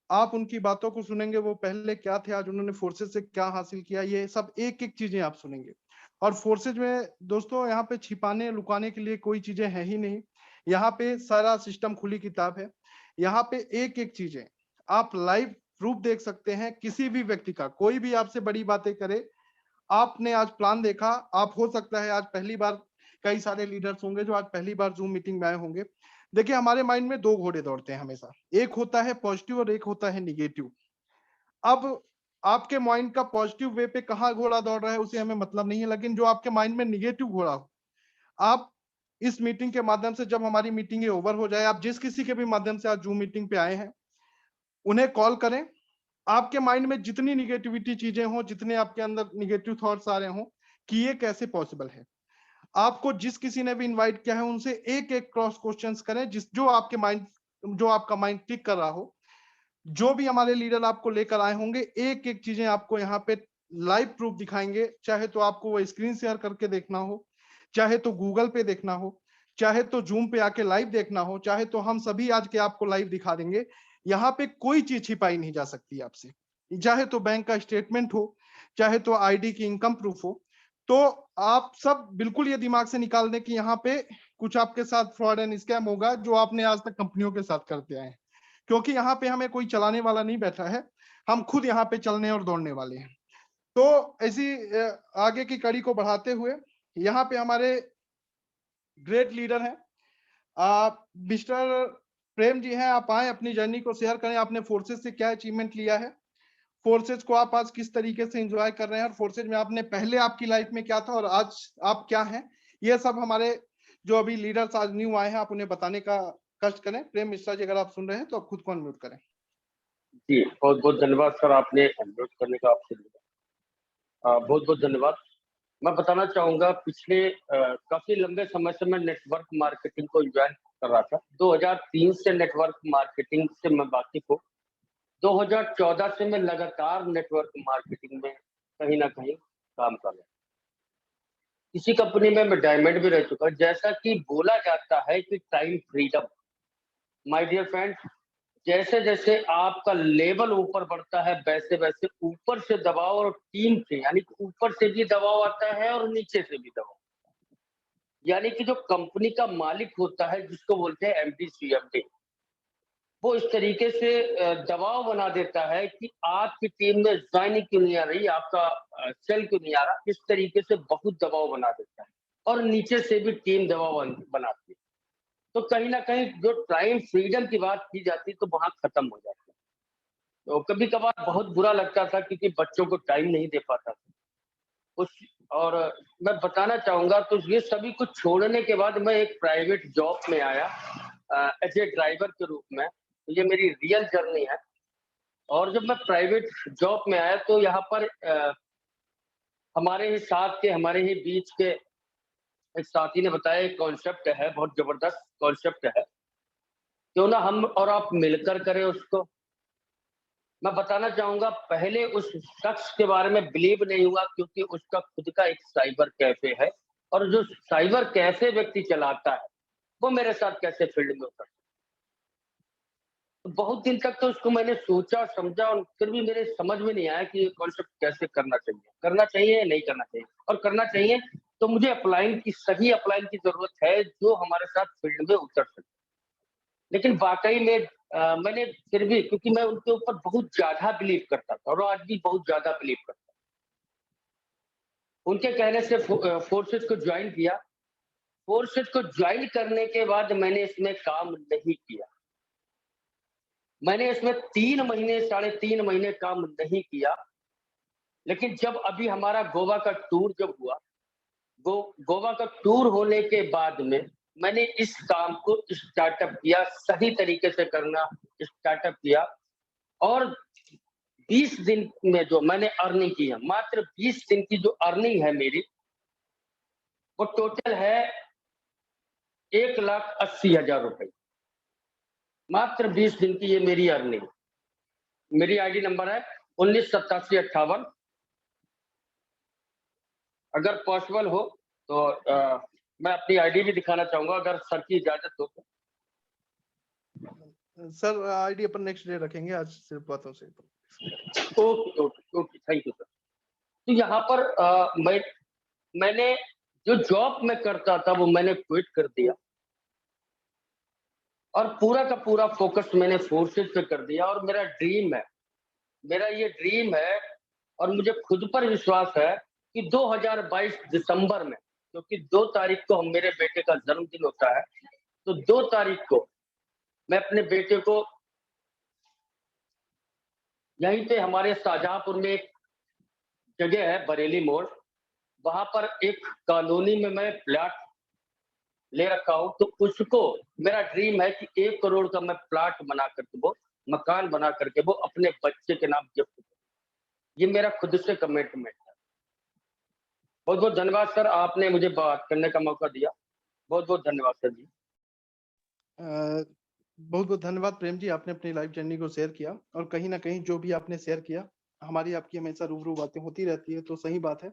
आप उनकी बातों को सुनेंगे, वो पहले क्या थे, आज उन्होंने फोर्सेज से क्या हासिल किया, ये सब एक एक चीजें आप सुनेंगे। और फोर्सेज में दोस्तों यहाँ पे छिपाने लुकाने के लिए कोई चीजें है ही नहीं, यहाँ पे सारा सिस्टम खुली किताब है। यहाँ पे एक एक चीजें आप लाइव प्रूफ देख सकते हैं, किसी भी व्यक्ति का, कोई भी आपसे बड़ी बातें करे, आपने आज प्लान देखा, आप हो सकता है आज पहली बार कई सारे लीडर्स होंगे जो आज पहली बार जूम मीटिंग में आए होंगे। देखिए, हमारे माइंड में 2 घोड़े दौड़ते हैं हमेशा। एक होता है पॉजिटिव और एक होता है नेगेटिव। अब आपके माइंड का पॉजिटिव वे पे कहाँ घोड़ा दौड़ रहा है उसे हमें मतलब नहीं है, लेकिन जो आपके माइंड में नेगेटिव घोड़ा हो, आप इस मीटिंग के माध्यम से जब हमारी मीटिंग ओवर हो जाए, आप जिस किसी के भी माध्यम से आज जूम मीटिंग पे आए हैं, उन्हें कॉल करें। आपके माइंड में जितनी नेगेटिविटी चीजें हों, जितने आपके अंदर नेगेटिव थॉट्स आ रहे हों कि ये कैसे पॉसिबल है, आपको जिस किसी ने भी इनवाइट किया है उनसे एक-एक क्रॉस क्वेश्चंस करें, जो आपका माइंड टिक कर रहा हो। जो भी हमारे लीडर आपको लेकर आए होंगे, एक-एक चीजें आपको यहाँ पे लाइव प्रूफ दिखाएंगे, चाहे तो आपको वो स्क्रीन शेयर करके देखना हो, चाहे तो गूगल पे देखना हो, चाहे तो जूम पे आके लाइव देखना हो, चाहे तो हम सभी आज के आपको लाइव दिखा देंगे। यहाँ पे कोई चीज छिपाई नहीं जा सकती आपसे, चाहे तो बैंक का स्टेटमेंट हो, चाहे तो आईडी की इनकम प्रूफ हो। तो आप सब बिल्कुल ये दिमाग से निकाल दें कि यहाँ पे कुछ आपके साथ फ्रॉड एंड स्कैम होगा जो आपने आज तक कंपनियों के साथ करते आए हैं, क्योंकि यहाँ पे हमें कोई चलाने वाला नहीं बैठा है, हम खुद यहाँ पे चलने और दौड़ने वाले हैं। तो ऐसी आगे की कड़ी को बढ़ाते हुए यहाँ पे हमारे ग्रेट लीडर हैं, मिस्टर प्रेम जी हैं। आप आए, अपनी जर्नी को शेयर करें, आपने फोर्सेज से क्या अचीवमेंट लिया है, फोर्सेज को आप आज किस तरीके से एंजॉय कर रहे हैं, और फोर्सेज में आपने पहले आपकी लाइफ में क्या था और आज आप क्या हैं, ये सब हमारे जो अभी लीडर्स आज न्यू आए हैं, आप उन्हें बताने का कष्ट करें। प्रेम मिश्रा जी, अगर आप सुन रहे हैं तो आप खुद को अनम्यूट करें। जी, बहुत-बहुत धन्यवाद सर, आपने अनम्यूट करने का ऑप्शन दिया। बहुत-बहुत धन्यवाद। मैं बताना चाहूँगा, पिछले काफ़ी लंबे समय से मैं नेटवर्क मार्केटिंग को एन्जॉय कर रहा था। 2003 से नेटवर्क मार्केटिंग से मैं वाकिफ़ हूँ। 2014 से मैं लगातार नेटवर्क मार्केटिंग में कहीं न कहीं काम कर रहा हूँ। इसी कंपनी में मैं डायमंड भी रह चुका हूँ। जैसा कि बोला जाता है कि time freedom, my dear friends, जैसे-जैसे आपका लेवल ऊपर बढ़ता है, वैसे-वैसे ऊपर से दबाव और टीम से, यानी कि ऊपर से भी दबाव आता है और नीचे से भी दबाव। यानी कि जो कंपनी का मालिक होता है, जिसको बोलते हैं एमडी, सीएमडी, वो इस तरीके से दबाव बना देता है कि आपकी टीम में जॉइनिंग क्यों नहीं आ रही, आपका सेल क्यों नहीं आ रहा, इस तरीके से बहुत दबाव बना देता है और नीचे से भी टीम दबाव बनाती है। तो कहीं न कहीं जो टाइम फ्रीडम की बात की जाती है, तो वहाँ खत्म हो जाती है। तो कभी-कभार बहुत बुरा लगता था क्योंकि बच्चों को टाइम नहीं दे पाता था। उस और मैं बताना चाहूँगा, तो ये सभी कुछ छोड़ने के बाद मैं एक प्राइवेट जॉब में आया एज़ ए ड्राइवर के रूप में। ये मेरी रियल जर्नी है। और जब मैं प्राइवेट जॉब में आया तो यहाँ पर हमारे ही साथ के, हमारे ही बीच के एक साथी ने बताया, एक कॉन्सेप्ट है, बहुत ज़बरदस्त कॉन्सेप्ट है। क्यों ना हम और आप मिलकर करें उसको। मैं बताना चाहूँगा, पहले उस शख्स के बारे में बिलीव नहीं हुआ क्योंकि उसका खुद का एक साइबर कैफ़े है और जो साइबर कैफ़े व्यक्ति चलाता है, वो मेरे साथ कैसे फील्ड में उतर। बहुत दिन तक तो उसको मैंने सोचा, समझा और फिर भी मेरे समझ में नहीं आया कि ये कॉन्सेप्ट कैसे करना चाहिए या नहीं करना चाहिए, और करना चाहिए तो मुझे सही अपलाइन की ज़रूरत है जो हमारे साथ फील्ड में उतर सके। लेकिन वाक़ई में मैंने फिर भी, क्योंकि मैं उनके ऊपर बहुत ज़्यादा बिलीव करता था और आज भी बहुत ज़्यादा बिलीव करता हूँ। उनके कहने से फोर्सेस को जॉइन किया। फोर्सेस को जॉइन करने के बाद मैंने इसमें काम नहीं किया। मैंने इसमें 3 महीने, साढ़े 3 महीने काम नहीं किया। लेकिन जब अभी हमारा गोवा का टूर जब हुआ, गोवा का टूर होने के बाद में मैंने इस काम को स्टार्टअप किया, सही तरीके से करना स्टार्टअप किया और 20 दिन में जो मैंने अर्निंग की है, मात्र 20 दिन की जो अर्निंग है मेरी, वो टोटल है 1,80,000 रुपए। मात्र 20 दिन की ये मेरी अर्निंग। मेरी आईडी नंबर है 198758। अगर पॉसिबल हो तो मैं अपनी आईडी भी दिखाना चाहूँगा, अगर सर की इजाज़त हो तो। सर, आईडी अपन नेक्स्ट डे रखेंगे, आज सिर्फ बातों से। Okay, thank you sir. तो यहाँ पर मैंने जो जॉब मैं करता था वो मैंने क्विट कर दिया और पूरा का पूरा फोकस मैंने फोर्सेस पे कर दिया। और मेरा ये ड्रीम है और मुझे खुद पर विश्वास है कि 2022 दिसंबर में, क्योंकि 2 तारीख को हम मेरे बेटे का जन्मदिन होता है, तो 2 तारीख को मैं अपने बेटे को यहीं पे हमारे शाहजहांपुर में एक जगह है बरेली मोड़, वहां पर एक कॉलोनी में मैं फ्लैट ले रखा हूं, तो उसको मेरा ड्रीम है कि 1 करोड़ का मैं प्लाट बना करके वो मकान बना करके वो अपने बच्चे के नाम गिफ्ट करूं। ये मेरा खुद से कमिटमेंट है। बहुत बहुत धन्यवाद सर, आपने मुझे बात करने का मौका दिया। बहुत बहुत धन्यवाद सर जी। बहुत बहुत धन्यवाद प्रेम जी, आपने अपनी लाइफ जर्नी को शेयर किया और कहीं ना कहीं जो भी आपने शेयर किया, हमारी आपकी हमेशा रूबरू बातें होती रहती है, तो सही बात है।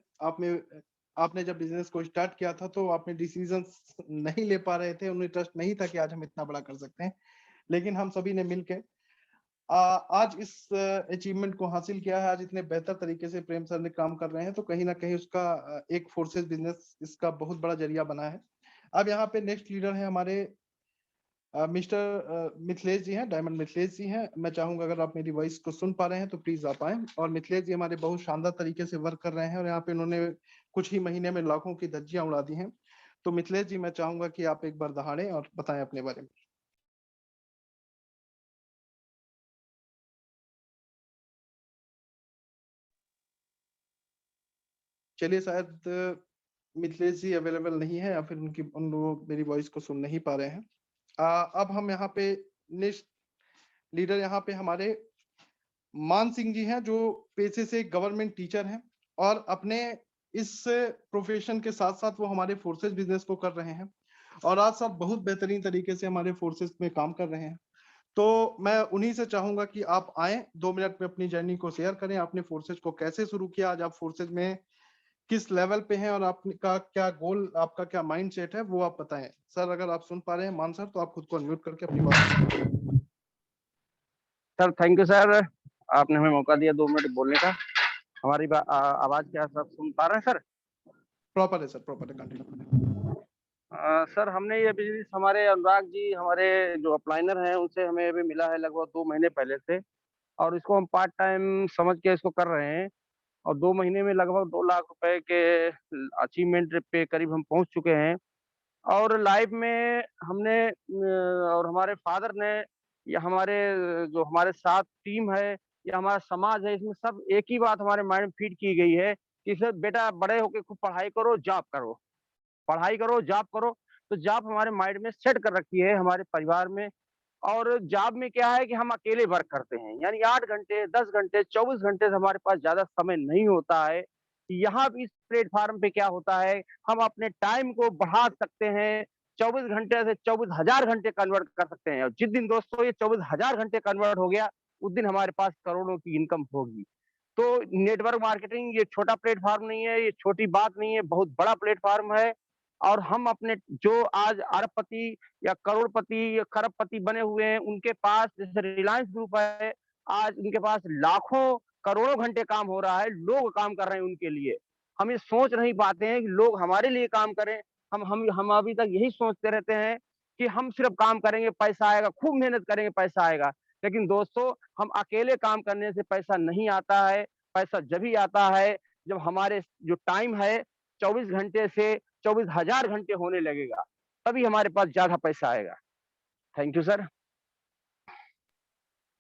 आपने जब बिजनेस को स्टार्ट किया था तो आपने डिसीजन नहीं ले पा रहे थे, उन्हें ट्रस्ट नहीं था कि आज हम इतना बड़ा कर सकते हैं, लेकिन हम सभी ने मिलकर आज इस अचीवमेंट को हासिल किया है। आज इतने बेहतर तरीके से प्रेम सर ने काम कर रहे हैं, तो कहीं ना कहीं उसका एक फोर्सेस बिजनेस इसका बहुत बड़ा जरिया बना है। अब यहाँ पे नेक्स्ट लीडर है हमारे मिस्टर मिथिलेश जी हैं, डायमंड मिथिलेश जी हैं। मैं चाहूंगा अगर आप मेरी वॉइस को सुन पा रहे हैं तो प्लीज आप आए। और मिथिलेश जी हमारे बहुत शानदार तरीके से वर्क कर रहे हैं और यहाँ पे इन्होंने कुछ ही महीने में लाखों की धज्जियां उड़ा दी हैं। तो मिथिलेश जी मैं चाहूंगा कि आप एक बार दहाड़ें और बताएं अपने बारे में। चलिए, शायद मिथिलेश जी अवेलेबल नहीं है या फिर उन लोग मेरी वॉइस को सुन नहीं पा रहे हैं। अब हम यहाँ पे नेक्स्ट लीडर यहाँ पे हमारे मान सिंह जी हैं, जो पेशे से गवर्नमेंट टीचर हैं और अपने इस प्रोफेशन के साथ साथ वो हमारे फोर्सेस बिजनेस को कर रहे हैं और आज सब बहुत बेहतरीन तरीके से हमारे फोर्सेस में काम कर रहे हैं। तो मैं उन्हीं से चाहूंगा कि आप आए, 2 मिनट में अपनी जर्नी को शेयर करें। आपने फोर्सेस को कैसे शुरू किया, आज आप फोर्सेस में किस लेवल पे हैं और आपका क्या गोल, आपका क्या माइंड सेट है, वो आप बताएं। सर अगर आप सुन पा रहे हैं मान सर, तो आप खुद को अनम्यूट करके अपनी बात। सर थैंक यू सर, आपने हमें मौका दिया 2 मिनट बोलने का। हमारी आवाज क्या सब सुन पा रहे हैं सर? प्रॉपर है सर, प्रॉपर है, कंटिन्यू। सर हमने ये बिजनेस हमारे अनुराग जी, हमारे जो अपलाइनर हैं, उनसे हमें अभी मिला है लगभग 2 महीने पहले से, और इसको हम पार्ट टाइम समझ के इसको कर रहे हैं। और 2 महीने में लगभग 2 लाख रुपए के अचीवमेंट पे करीब हम पहुंच चुके हैं। और लाइफ में हमने और हमारे फादर ने, या हमारे जो हमारे साथ टीम है या हमारा समाज है, इसमें सब एक ही बात हमारे माइंड में फीड की गई है कि सर बेटा बड़े होके खूब पढ़ाई करो, जॉब करो, पढ़ाई करो, जॉब करो। तो जॉब हमारे माइंड में सेट कर रखी है हमारे परिवार में। और जॉब में क्या है कि हम अकेले वर्क करते हैं, यानी 8 घंटे, 10 घंटे, 24 घंटे से हमारे पास ज्यादा समय नहीं होता है। यहाँ इस प्लेटफॉर्म पे क्या होता है, हम अपने टाइम को बढ़ा सकते हैं, 24 घंटे से 24,000 घंटे कन्वर्ट कर सकते हैं। और जिस दिन दोस्तों ये 24,000 घंटे कन्वर्ट हो गया, उस दिन हमारे पास करोड़ों की इनकम होगी। तो नेटवर्क मार्केटिंग ये छोटा प्लेटफॉर्म नहीं है, ये छोटी बात नहीं है, बहुत बड़ा प्लेटफॉर्म है। और हम अपने जो आज अरबपति या करोड़पति या खरबपति बने हुए हैं, उनके पास जैसे रिलायंस ग्रुप है, आज उनके पास लाखों करोड़ों घंटे काम हो रहा है, लोग काम कर रहे हैं उनके लिए। हम ये सोच नहीं पाते हैं कि लोग हमारे लिए काम करें। हम अभी तक यही सोचते रहते हैं कि हम सिर्फ काम करेंगे पैसा आएगा, खूब मेहनत करेंगे पैसा आएगा। लेकिन दोस्तों, हम अकेले काम करने से पैसा नहीं आता है। पैसा जभी आता है जब हमारे जो टाइम है 24 घंटे से 24,000 घंटे होने लगेगा, तभी हमारे पास ज्यादा पैसा आएगा। Thank you sir.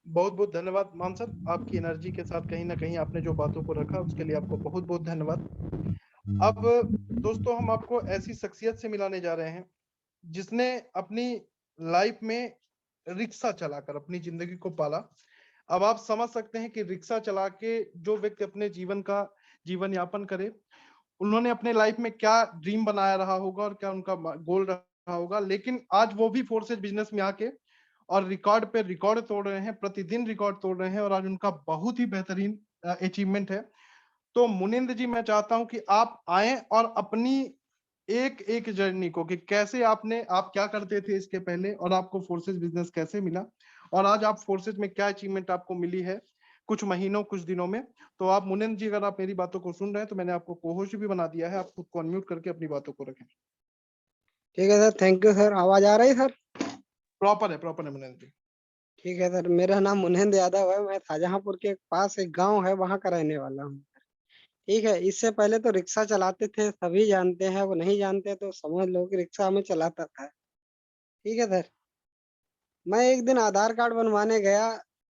बहुत बहुत धन्यवाद मान सर, आपकी एनर्जी के साथ कहीं ना कहीं आपने जो बातों को रखा उसके लिए आपको बहुत बहुत धन्यवाद। अब दोस्तों, हम आपको ऐसी शख्सियत से मिलाने जा रहे हैं जिसने अपनी लाइफ में रिक्शा चलाकर अपनी जिंदगी को पाला। अब आप समझ सकते हैं कि रिक्शा चला के जो व्यक्ति अपने जीवन यापन करे, उन्होंने अपने लाइफ में क्या ड्रीम बनाया रहा होगा और क्या उनका गोल रहा होगा। लेकिन आज वो भी फोर्सेज बिजनेस में आके और रिकॉर्ड पे रिकॉर्ड तोड़ रहे हैं, प्रतिदिन रिकॉर्ड तोड़ रहे हैं और आज उनका बहुत ही बेहतरीन अचीवमेंट है। तो मुनिंद्र जी, मैं चाहता हूं कि आप आए और अपनी एक जर्नी को, कि कैसे आप क्या करते थे इसके पहले और आपको फोर्सेज बिजनेस कैसे मिला और आज आप फोर्सेज में क्या अचीवमेंट आपको मिली है कुछ महीनों कुछ दिनों में। तो आप मुनिंद्र जी, अगर आप मेरी बातों को सुन रहे हैं तो मैंने आपको को-होस्ट भी बना दिया है, आप खुद को अनम्यूट करके अपनी बातों को रखें। ठीक है सर, थैंक यू सर। आवाज आ रही है सर? प्रॉपर है मुनिंद्र जी। ठीक है सर, मेरा नाम मुनिंद्र यादव है। मैं शाहजहांपुर के पास एक गांव है, वहां का रहने वाला हूँ। ठीक है, इससे पहले तो रिक्शा चलाते थे, सभी जानते हैं, वो नहीं जानते तो समझ लो कि रिक्शा में चलाता था। ठीक है सर। मैं एक दिन आधार कार्ड बनवाने गया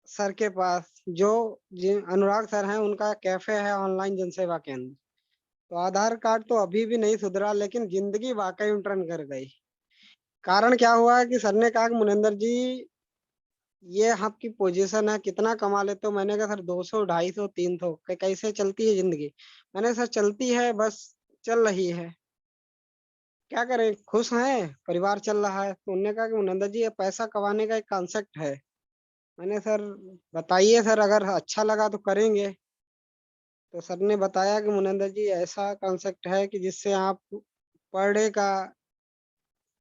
सर के पास, जो अनुराग सर हैं, उनका कैफे है ऑनलाइन जनसेवा केंद्र। तो आधार कार्ड तो अभी भी नहीं सुधरा, लेकिन जिंदगी वाकई में टर्न कर गई। कारण क्या हुआ कि सर ने कहा कि मुनिंदर जी, ये आपकी पोजीशन है, कितना कमा लेते हो? मैंने कहा सर 200, 250, 300। कैसे चलती है जिंदगी? मैंने सर चलती है, बस चल रही है। क्या करें, खुश हैं, परिवार चल रहा है। तो उन्होंने कहा कि मुनिंदर जी, ये पैसा कमाने का एक कॉन्सेप्ट है। मैंने सर बताइए सर, अगर अच्छा लगा तो करेंगे। तो सर ने बताया कि मुनिंदर जी, ऐसा कॉन्सेप्ट है कि जिससे आप पर डे का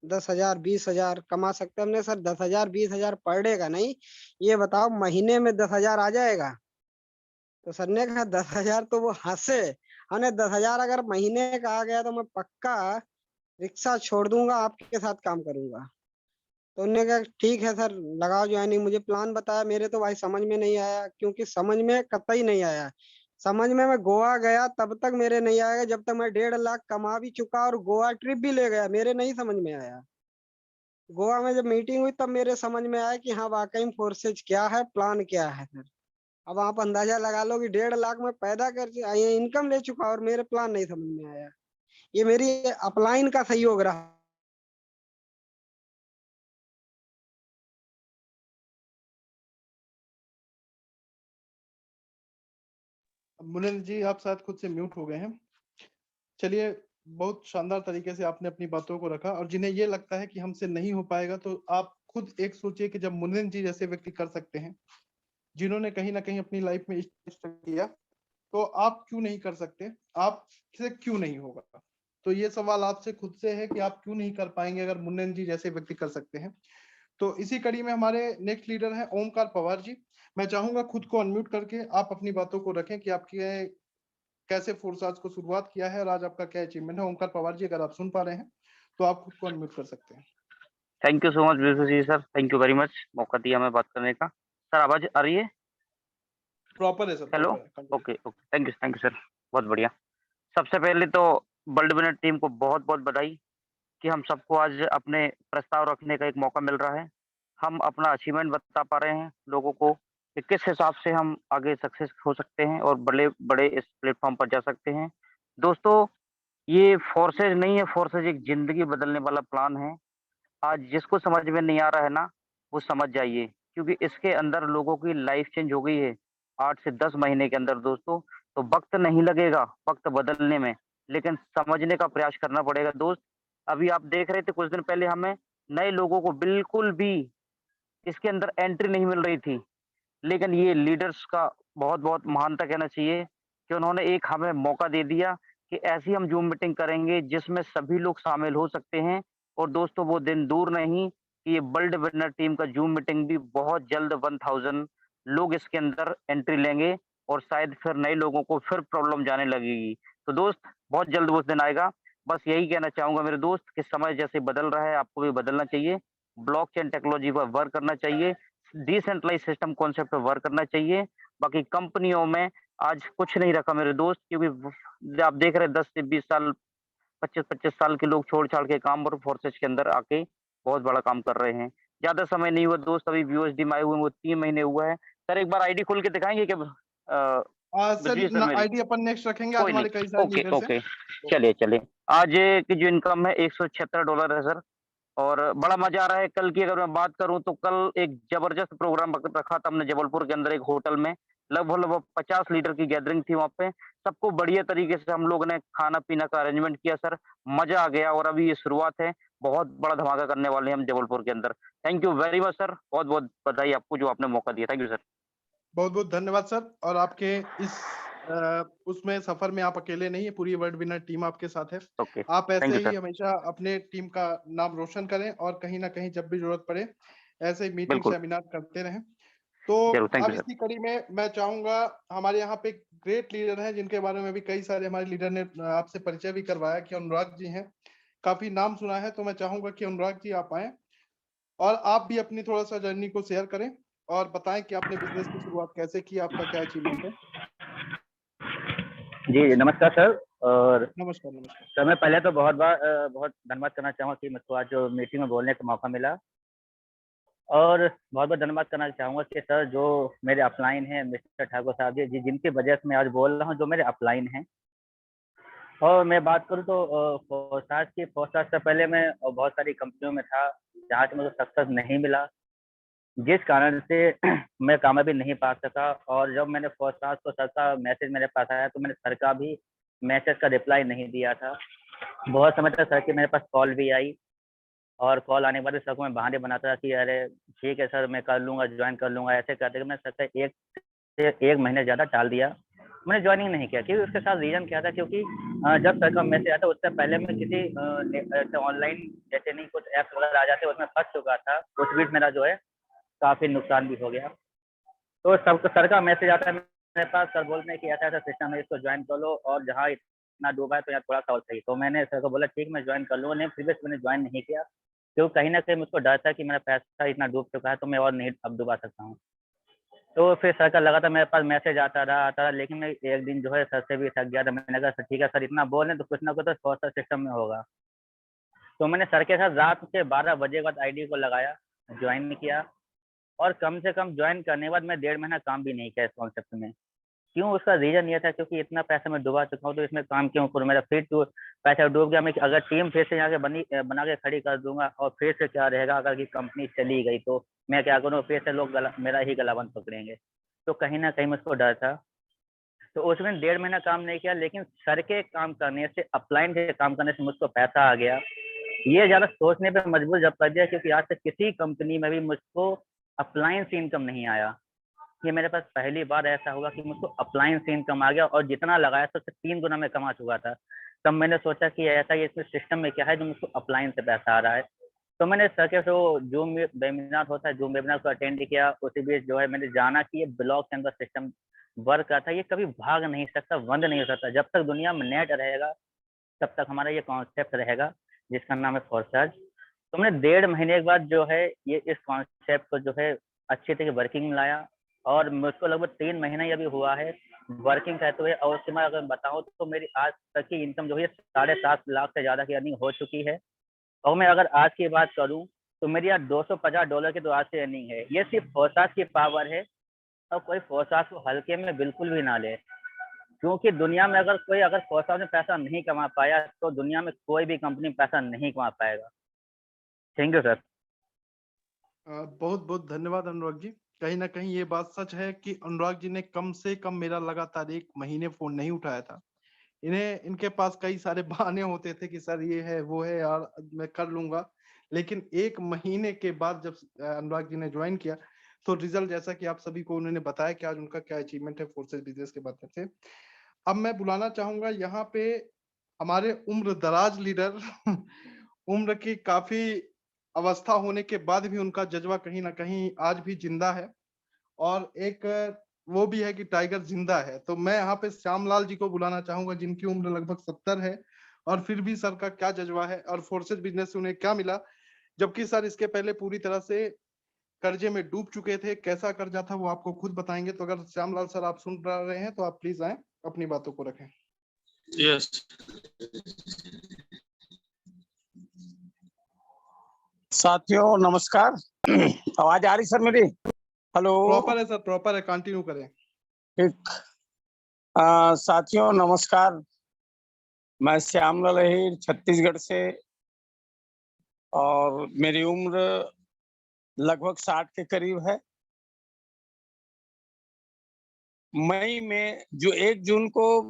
10,000, 20,000 कमा सकते हैं। हमने सर 10,000, 20,000 पर डे का नहीं, ये बताओ महीने में 10,000 आ जाएगा? तो सर ने कहा 10,000, तो वो हंसे। हमने 10,000 अगर महीने का आ गया तो मैं पक्का रिक्शा छोड़ दूंगा, आपके साथ काम करूंगा। तो उन्होंने कहा ठीक है सर, लगाओ ज्वाइनिंग। मुझे प्लान बताया, मेरे तो भाई समझ में नहीं आया, क्योंकि समझ में कतई नहीं आया। समझ में मैं गोवा गया तब तक मेरे नहीं आएगा, जब तक मैं 1.5 लाख कमा भी चुका और गोवा ट्रिप भी ले गया, मेरे नहीं समझ में आया। गोवा में जब मीटिंग हुई तब मेरे समझ में आया कि हाँ, वाकई में फोर्सेज क्या है, प्लान क्या है सर। अब आप अंदाजा लगा लो कि 1.5 लाख में पैदा कर इनकम ले चुका और मेरे प्लान नहीं समझ में आया। ये मेरी अपलाइन का सहयोग रहा। मुनिंदर जी, आप शायद खुद से म्यूट हो गए हैं। चलिए, बहुत शानदार तरीके से आपने अपनी बातों को रखा, और जिन्हें ये लगता है कि हमसे नहीं हो पाएगा, तो आप खुद एक सोचिए कि जब मुनिंदर जी जैसे व्यक्ति कर सकते हैं, जिन्होंने कहीं ना कहीं अपनी लाइफ में स्ट्रगल किया, तो आप क्यों नहीं कर सकते? आपसे क्यों नहीं होगा? तो ये सवाल आपसे खुद से है कि आप क्यों नहीं कर पाएंगे अगर मुन्नन जी जैसे व्यक्ति कर सकते हैं। तो इसी कड़ी में हमारे नेक्स्ट लीडर हैं ओमकार पवार जी। मैं चाहूंगा खुद को अनम्यूट करके आप अपनी बातों को रखें कि आपके कैसे फोर्साज को शुरुआत किया है और आज आपका क्या अचीवमेंट है। ओमकार पवार जी, अगर आप सुन पा रहे हैं तो आप खुद को अनम्यूट कर सकते हैं। Thank you so much Vishu ji sir, thank you very much मौका दिया हमें बात करने का। सर आवाज आ रही है? प्रॉपर है सर, हेलो, प्रॉपर है। Okay okay, thank you sir, बहुत बढ़िया। सबसे पहले तो वर्ल्ड विनर टीम को बहुत बहुत बधाई कि हम सबको आज अपने प्रस्ताव रखने का एक मौका मिल रहा है। हम अपना अचीवमेंट बता पा रहे हैं लोगों को कि किस हिसाब से हम आगे सक्सेस हो सकते हैं और बड़े बड़े इस प्लेटफॉर्म पर जा सकते हैं। दोस्तों, ये फोर्सेज नहीं है, फोर्सेज एक जिंदगी बदलने वाला प्लान है। आज जिसको समझ में नहीं आ रहा है ना, वो समझ जाइए, क्योंकि इसके अंदर लोगों की लाइफ चेंज हो गई है 8 से 10 महीने के अंदर दोस्तों। तो वक्त नहीं लगेगा वक्त बदलने में, लेकिन समझने का प्रयास करना पड़ेगा दोस्त। अभी आप देख रहे थे कुछ दिन पहले हमें नए लोगों को बिल्कुल भी इसके अंदर एंट्री नहीं मिल रही थी, लेकिन ये लीडर्स का बहुत बहुत महानता कहना चाहिए कि उन्होंने एक हमें मौका दे दिया कि ऐसी हम जूम मीटिंग करेंगे जिसमें सभी लोग शामिल हो सकते हैं। और दोस्तों, वो दिन दूर नहीं कि ये वर्ल्ड विनर टीम का जूम मीटिंग भी बहुत जल्द 1000 लोग इसके अंदर एंट्री लेंगे और शायद फिर नए लोगों को फिर प्रॉब्लम जाने लगेगी। तो दोस्त, बहुत जल्द वो दिन आएगा। बस यही कहना चाहूंगा मेरे दोस्त कि समय जैसे बदल रहा है आपको भी बदलना चाहिए, ब्लॉकचेन टेक्नोलॉजी पर वर्क करना चाहिए, डिसेंट्रलाइज सिस्टम कॉन्सेप्ट पे वर्क करना चाहिए। बाकी कंपनियों में आज कुछ नहीं रखा मेरे दोस्त, क्योंकि आप देख रहे हैं 10 से 20 साल, 25-25 साल के लोग छोड़-छाड़ के काम वर्क फोर्सेज के अंदर आके बहुत बड़ा काम कर रहे हैं। ज़्यादा समय नहीं हुआ दोस्त, अभी वीओएसडी में आए हुए वो 3 महीने हुआ है। सर एक बार आईडी खोल के दिखाएँगे क्या बिरजू सर सर मेरी? आईडी अपन नेक्स्ट रखेंगे, आज कोई हमारे नहीं, कई सारे ओके, लीडर्स हैं। ओके। चलिए। आज की जो इनकम है $176 है सर, और बड़ा मज़ा आ रहा है। कल की अगर मैं बात करूँ तो कल एक ज़बरदस्त प्रोग्राम रखा था हमने जबलपुर के अंदर एक होटल में। लगभग 50 लीडर की गैदरिंग थी वहाँ पे। सबको बढ़िया तरीके से हम लोगों ने खाना-पीना का अरेंजमेंट किया सर। मज़ा आ गया, और अभी ये शुरुआत है। बहुत बड़ा धमाका करने वाले हैं हम जबलपुर के अंदर। Thank you very much sir. बहुत-बहुत बधाई आपको जो आपने मौका दिया। Thank you sir. बहुत बहुत धन्यवाद सर। और आपके इस उसमें सफर में आप अकेले नहीं है, पूरी वर्ल्ड विनर टीम आपके साथ है। ओके, आप थैंक ऐसे यू ही सर। हमेशा अपने टीम का नाम रोशन करें, और कहीं ना कहीं जब भी जरूरत पड़े ऐसे ही मीटिंग बिल्कुल, सेमिनार करते रहें। तो ज़रूर, थैंक अब यू सर। इसी कड़ी में मैं चाहूंगा, हमारे यहाँ पे ग्रेट लीडर हैं जिनके बारे में भी कई सारे हमारे लीडर ने आपसे परिचय भी करवाया कि अनुराग जी हैं, काफी नाम सुना है। तो मैं चाहूंगा कि अनुराग जी आप आए और आप भी अपनी थोड़ा सा जर्नी को शेयर करें और बताएं कि आपने बिजनेस की शुरुआत कैसे की, आपका क्या अचीवमेंट है। जी, नमस्कार सर। और नमस्कार, नमस्कार। सर मैं पहले तो बहुत धन्यवाद करना चाहूँगा कि मुझको आज जो मीटिंग में बोलने का मौका मिला। और बहुत-बहुत धन्यवाद करना चाहूँगा कि सर जो मेरे अपलाइन हैं मिस्टर ठाकुर साहब जी, जिनकी वजह से मैं आज बोल रहा हूँ, जो मेरे अपलाइन हैं। और मैं बात करूँ तो फोरस्टार से पहले मैं बहुत सारी कंपनियों में था, जहाँ से मुझे सक्सेस नहीं मिला, जिस कारण से मैं कामयाबी नहीं पा सका। और जब मैंने फोरस्टार को सर का मैसेज मेरे पास आया, तो मैंने सर का भी मैसेज का रिप्लाई नहीं दिया था। बहुत समय तक सर की मेरे पास कॉल भी आई, और कॉल आने के बाद सर को मैं बहाने बनाता था कि अरे ठीक है सर, मैं कर लूँगा, ज्वाइन कर लूँगा। ऐसे करते मैंने सर का 1 से 1 महीने ज़्यादा टाल दिया। मैंने ज्वाइनिंग नहीं किया, क्योंकि उसके साथ रीज़न क्या था, क्योंकि जब सर का मैसेज आया था उससे पहले मैं किसी ऐसे ऑनलाइन जैसे नहीं कुछ ऐप्स वगैरह आ जाते उसमें फँस चुका था। उस बीच मेरा जो है काफ़ी नुकसान भी हो गया। तो सर का मैसेज आता है मेरे पास, सर बोलते हैं कि ऐसा-ऐसा सिस्टम है, इसको ज्वाइन कर लो, और जहाँ इतना डूबा है तो यहाँ थोड़ा-सा और सही। तो मैंने सर को बोला ठीक, मैं ज्वाइन कर लूँगा। नहीं, फिर भी मैंने ज्वाइन नहीं किया, क्योंकि कहीं न कहीं मुझको डर था कि मेरा पैसा इतना डूब चुका है, तो मैं और नहीं अब डुबा सकता हूँ। तो फिर सर का लगातार मेरे पास मैसेज आता रहा, लेकिन मैं एक दिन जो है सर से भी थक गया था। मैंने कहा सर ठीक है, सर इतना बोल रहे हैं तो कुछ ना कुछ तो सोशल सिस्टम में होगा। तो मैंने सर के साथ रात के 12 बजे के बाद आईडी को लगाया, ज्वाइन किया, और कम से कम ज्वाइन करने के बाद मैं 1.5 महीना काम भी नहीं किया इस कॉन्सेप्ट में। क्यों? उसका रीज़न ये था, क्योंकि इतना पैसा मैं डुबा चुका हूँ, तो इसमें काम क्यों करूँ? मेरा फिर तो पैसा डूब गया। मैं अगर टीम फिर से यहाँ के बना के खड़ी कर दूँगा, और फिर से क्या रहेगा अगर कि कंपनी चली गई तो मैं क्या करूँ? फिर से लोग गला मेरा ही गलाबंद पकड़ेंगे। तो कहीं न कहीं मुझको डर था। तो उसमें 1.5 महीना काम नहीं किया, लेकिन सर के काम करने से, अपलाइन के काम करने से मुझको पैसा आ गया। ये ज़्यादा सोचने पे मजबूर जब कर दिया, क्योंकि आज तक किसी कंपनी में भी मुझको अपलाइन से इनकम नहीं आया। ये मेरे पास पहली बार ऐसा हुआ कि मुझको अपलाइन से इनकम आ गया, और जितना लगाया था उससे 3 गुना मैं कमा चुका था। तब मैंने सोचा कि ऐसा ये इसमें सिस्टम में क्या है जो मुझको अपलाइन से पैसा आ रहा है। तो मैंने सर के जो जूम वेबिनार होता है, जूम वेबिनार को अटेंड किया। उसी बीच जो है मैंने जाना कि ये ब्लॉक चेन का सिस्टम वर्क करता है, ये कभी भाग नहीं सकता, बंद नहीं हो सकता। जब तक दुनिया में नेट रहेगा, तब तक हमारा ये कॉन्सेप्ट रहेगा, जिसका नाम है फोरचार्ज। तो मैंने 1.5 महीने के बाद जो है ये इस कॉन्सेप्ट को जो है अच्छी तरह वर्किंग में लाया, और मुझको लगभग 3 महीना ही अभी हुआ है वर्किंग करते हुए। और उसके बाद अगर बताऊँ तो मेरी आज तक की इनकम जो है 7.5 लाख से ज़्यादा की अर्निंग हो चुकी है। और मैं अगर आज की बात करूँ, तो मेरी आज $250 की तो आज से अर्निंग है। ये सिर्फ फोरचार्ज की पावर है, और कोई फोरचार्ज को हल्के में बिल्कुल भी ना ले। क्योंकि दुनिया में अगर कोई फोरचार्ज में पैसा नहीं कमा पाया, तो दुनिया में कोई भी कंपनी पैसा नहीं कमा पाएगा। Thank you sir. बहुत-बहुत धन्यवाद अनुराग जी। कहीं न कहीं ये बात सच है कि अनुराग जी ने कम से कम मेरा लगातार 1 महीने फ़ोन नहीं उठाया था। इनके पास कई सारे बहाने होते थे कि सर ये है, वो है यार, मैं कर लूँगा। लेकिन 1 महीने के बाद जब अनुराग जी ने जॉइन किया, तो रिज़ल्ट जैसा कि आप सभी को उन्होंने बताया कि आज उनका क्या अचीवमेंट है फोर्सेस बिज़नेस के माध्यम से। अब मैं बुलाना चाहूँगा यहाँ पे हमारे उम्र-दराज लीडर उम्र की काफ़ी अवस्था होने के बाद भी उनका जज़्बा कहीं न कहीं आज भी ज़िंदा है, और एक वो भी है कि टाइगर ज़िंदा है। तो मैं यहाँ पे श्यामलाल जी को बुलाना चाहूँगा, जिनकी उम्र लगभग 70 है, और फिर भी सर का क्या जज़्बा है और फोर्सेस बिज़नेस से उन्हें क्या मिला, जबकि सर इसके पहले पूरी तरह से कर्ज़े में डूब चुके थे। कैसा कर्ज़ा था वो आपको खुद बताएँगे। तो अगर श्यामलाल सर आप सुन पा रहे हैं तो आप प्लीज़ आएँ, अपनी बातों को रखें। यस। साथियों नमस्कार। आवाज आ रही सर मेरी? हेलो। प्रॉपर है सर, प्रॉपर है, कंटिन्यू करें। ठीक। साथियों नमस्कार। मैं श्यामलाल अहीर छत्तीसगढ़ से, और मेरी उम्र लगभग 60 के करीब है। मई में जो 1 जून को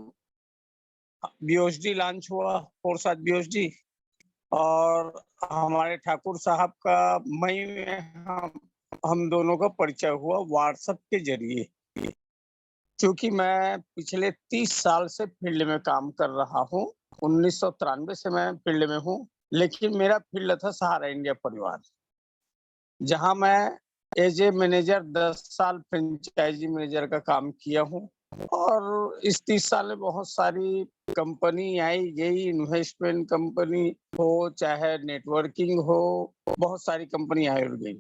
बीओएसडी लॉन्च हुआ, फोरचार्ज बीओएसडी, और हमारे ठाकुर साहब का मई में हम दोनों का परिचय हुआ व्हाट्सएप के जरिए। क्योंकि मैं पिछले 30 साल से फील्ड में काम कर रहा हूँ, 1993 से मैं फील्ड में हूँ, लेकिन मेरा फील्ड था सहारा इंडिया परिवार, जहाँ मैं एज ए मैनेजर 10 साल फ्रेंचाइजी मैनेजर का काम किया हूँ। और इस 30 साल में बहुत सारी कंपनी आई गई, इन्वेस्टमेंट कंपनी हो चाहे नेटवर्किंग हो, बहुत सारी कंपनी आई और गई।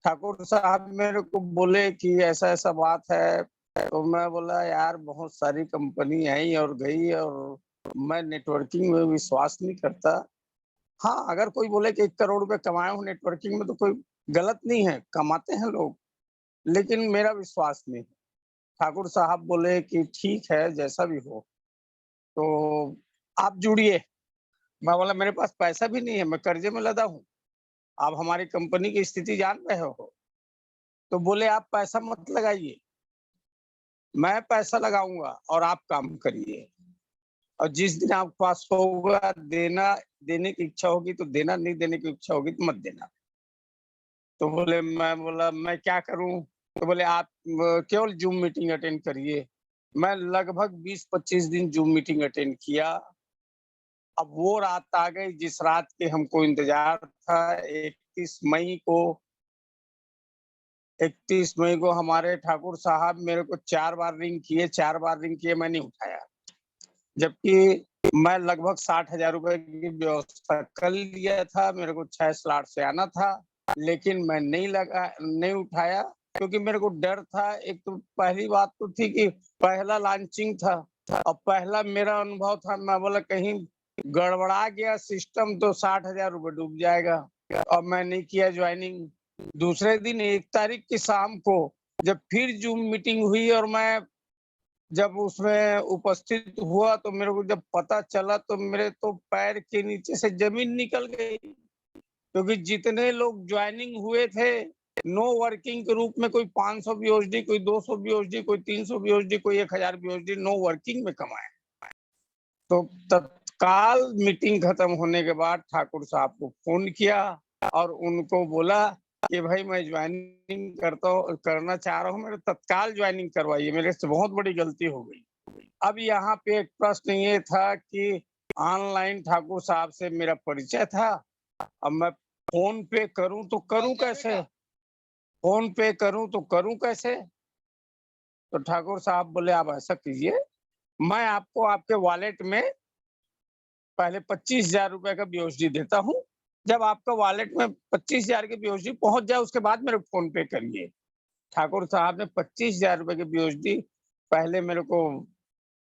ठाकुर साहब मेरे को बोले कि ऐसा ऐसा बात है, तो मैं बोला यार बहुत सारी कंपनी आई और गई और मैं नेटवर्किंग में विश्वास नहीं करता। हाँ, अगर कोई बोले कि 1 करोड़ रुपए कमाए हूँ नेटवर्किंग में तो कोई गलत नहीं है, कमाते हैं लोग, लेकिन मेरा विश्वास नहीं। ठाकुर साहब बोले कि ठीक है, जैसा भी हो, तो आप जुड़िए। मैं बोला मेरे पास पैसा भी नहीं है, मैं कर्जे में लदा हूँ। आप हमारी कंपनी की स्थिति जान रहे हो। तो बोले आप पैसा मत लगाइए, मैं पैसा लगाऊँगा और आप काम करिए। और जिस दिन आपके पास होगा देने की इच्छा होगी तो देना, नहीं देने की इच्छा होगी तो मत देना। तो मैं बोला मैं क्या करूँ? तो बोले आप केवल ज़ूम मीटिंग अटेंड करिए। मैं लगभग 20-25 दिन ज़ूम मीटिंग अटेंड किया। अब वो रात आ गई जिस रात के हमको इंतज़ार था। 31 मई को हमारे ठाकुर साहब मेरे को 4 बार रिंग किए, 4 बार रिंग किए, मैं नहीं उठाया। जबकि मैं लगभग 60,000 रुपए की व्यवस्था कर लिया था, मेरे को 6 स्लॉट से आना था, लेकिन मैं नहीं उठाया क्योंकि मेरे को डर था। एक तो पहली बात तो थी कि पहला लॉन्चिंग था और पहला मेरा अनुभव था, मैं बोला कहीं गड़बड़ा गया सिस्टम तो 60,000 रुपए डूब जाएगा और मैं नहीं किया ज्वाइनिंग। दूसरे दिन 1 तारीख की शाम को जब फिर ज़ूम मीटिंग हुई और मैं जब उसमें उपस्थित हुआ तो मेरे को जब पता चला तो मेरे तो पैर के नीचे से ज़मीन निकल गई। क्योंकि जितने लोग ज्वाइनिंग हुए थे, नो वर्किंग के रूप में कोई 500 बीओएसडी, कोई 200 बीओएसडी, कोई 300 बीओएसडी, कोई 1000 बीओएसडी नो वर्किंग में कमाए। तो तत्काल मीटिंग खत्म होने के बाद ठाकुर साहब को फ़ोन किया और उनको बोला कि भाई मैं ज्वाइनिंग करना चाह रहा हूँ, मेरे तत्काल ज्वाइनिंग करवाइए, मेरे से बहुत बड़ी गलती हो गई। अब यहाँ पे एक प्रश्न ये था कि ऑनलाइन ठाकुर साहब से मेरा परिचय था। अब मैं फ़ोन पे करूँ तो करूँ कैसे? फ़ोन पे करूँ तो करूँ कैसे? तो ठाकुर साहब बोले आप ऐसा कीजिए, मैं आपको आपके वॉलेट में पहले 25,000 रुपए का बीओएसडी देता हूँ। जब आपका वॉलेट में 25,000 की बीओएसडी पहुँच जाए उसके बाद मेरे को फ़ोन पे करिए। ठाकुर साहब ने 25,000 रुपए की बीओएसडी पहले मेरे को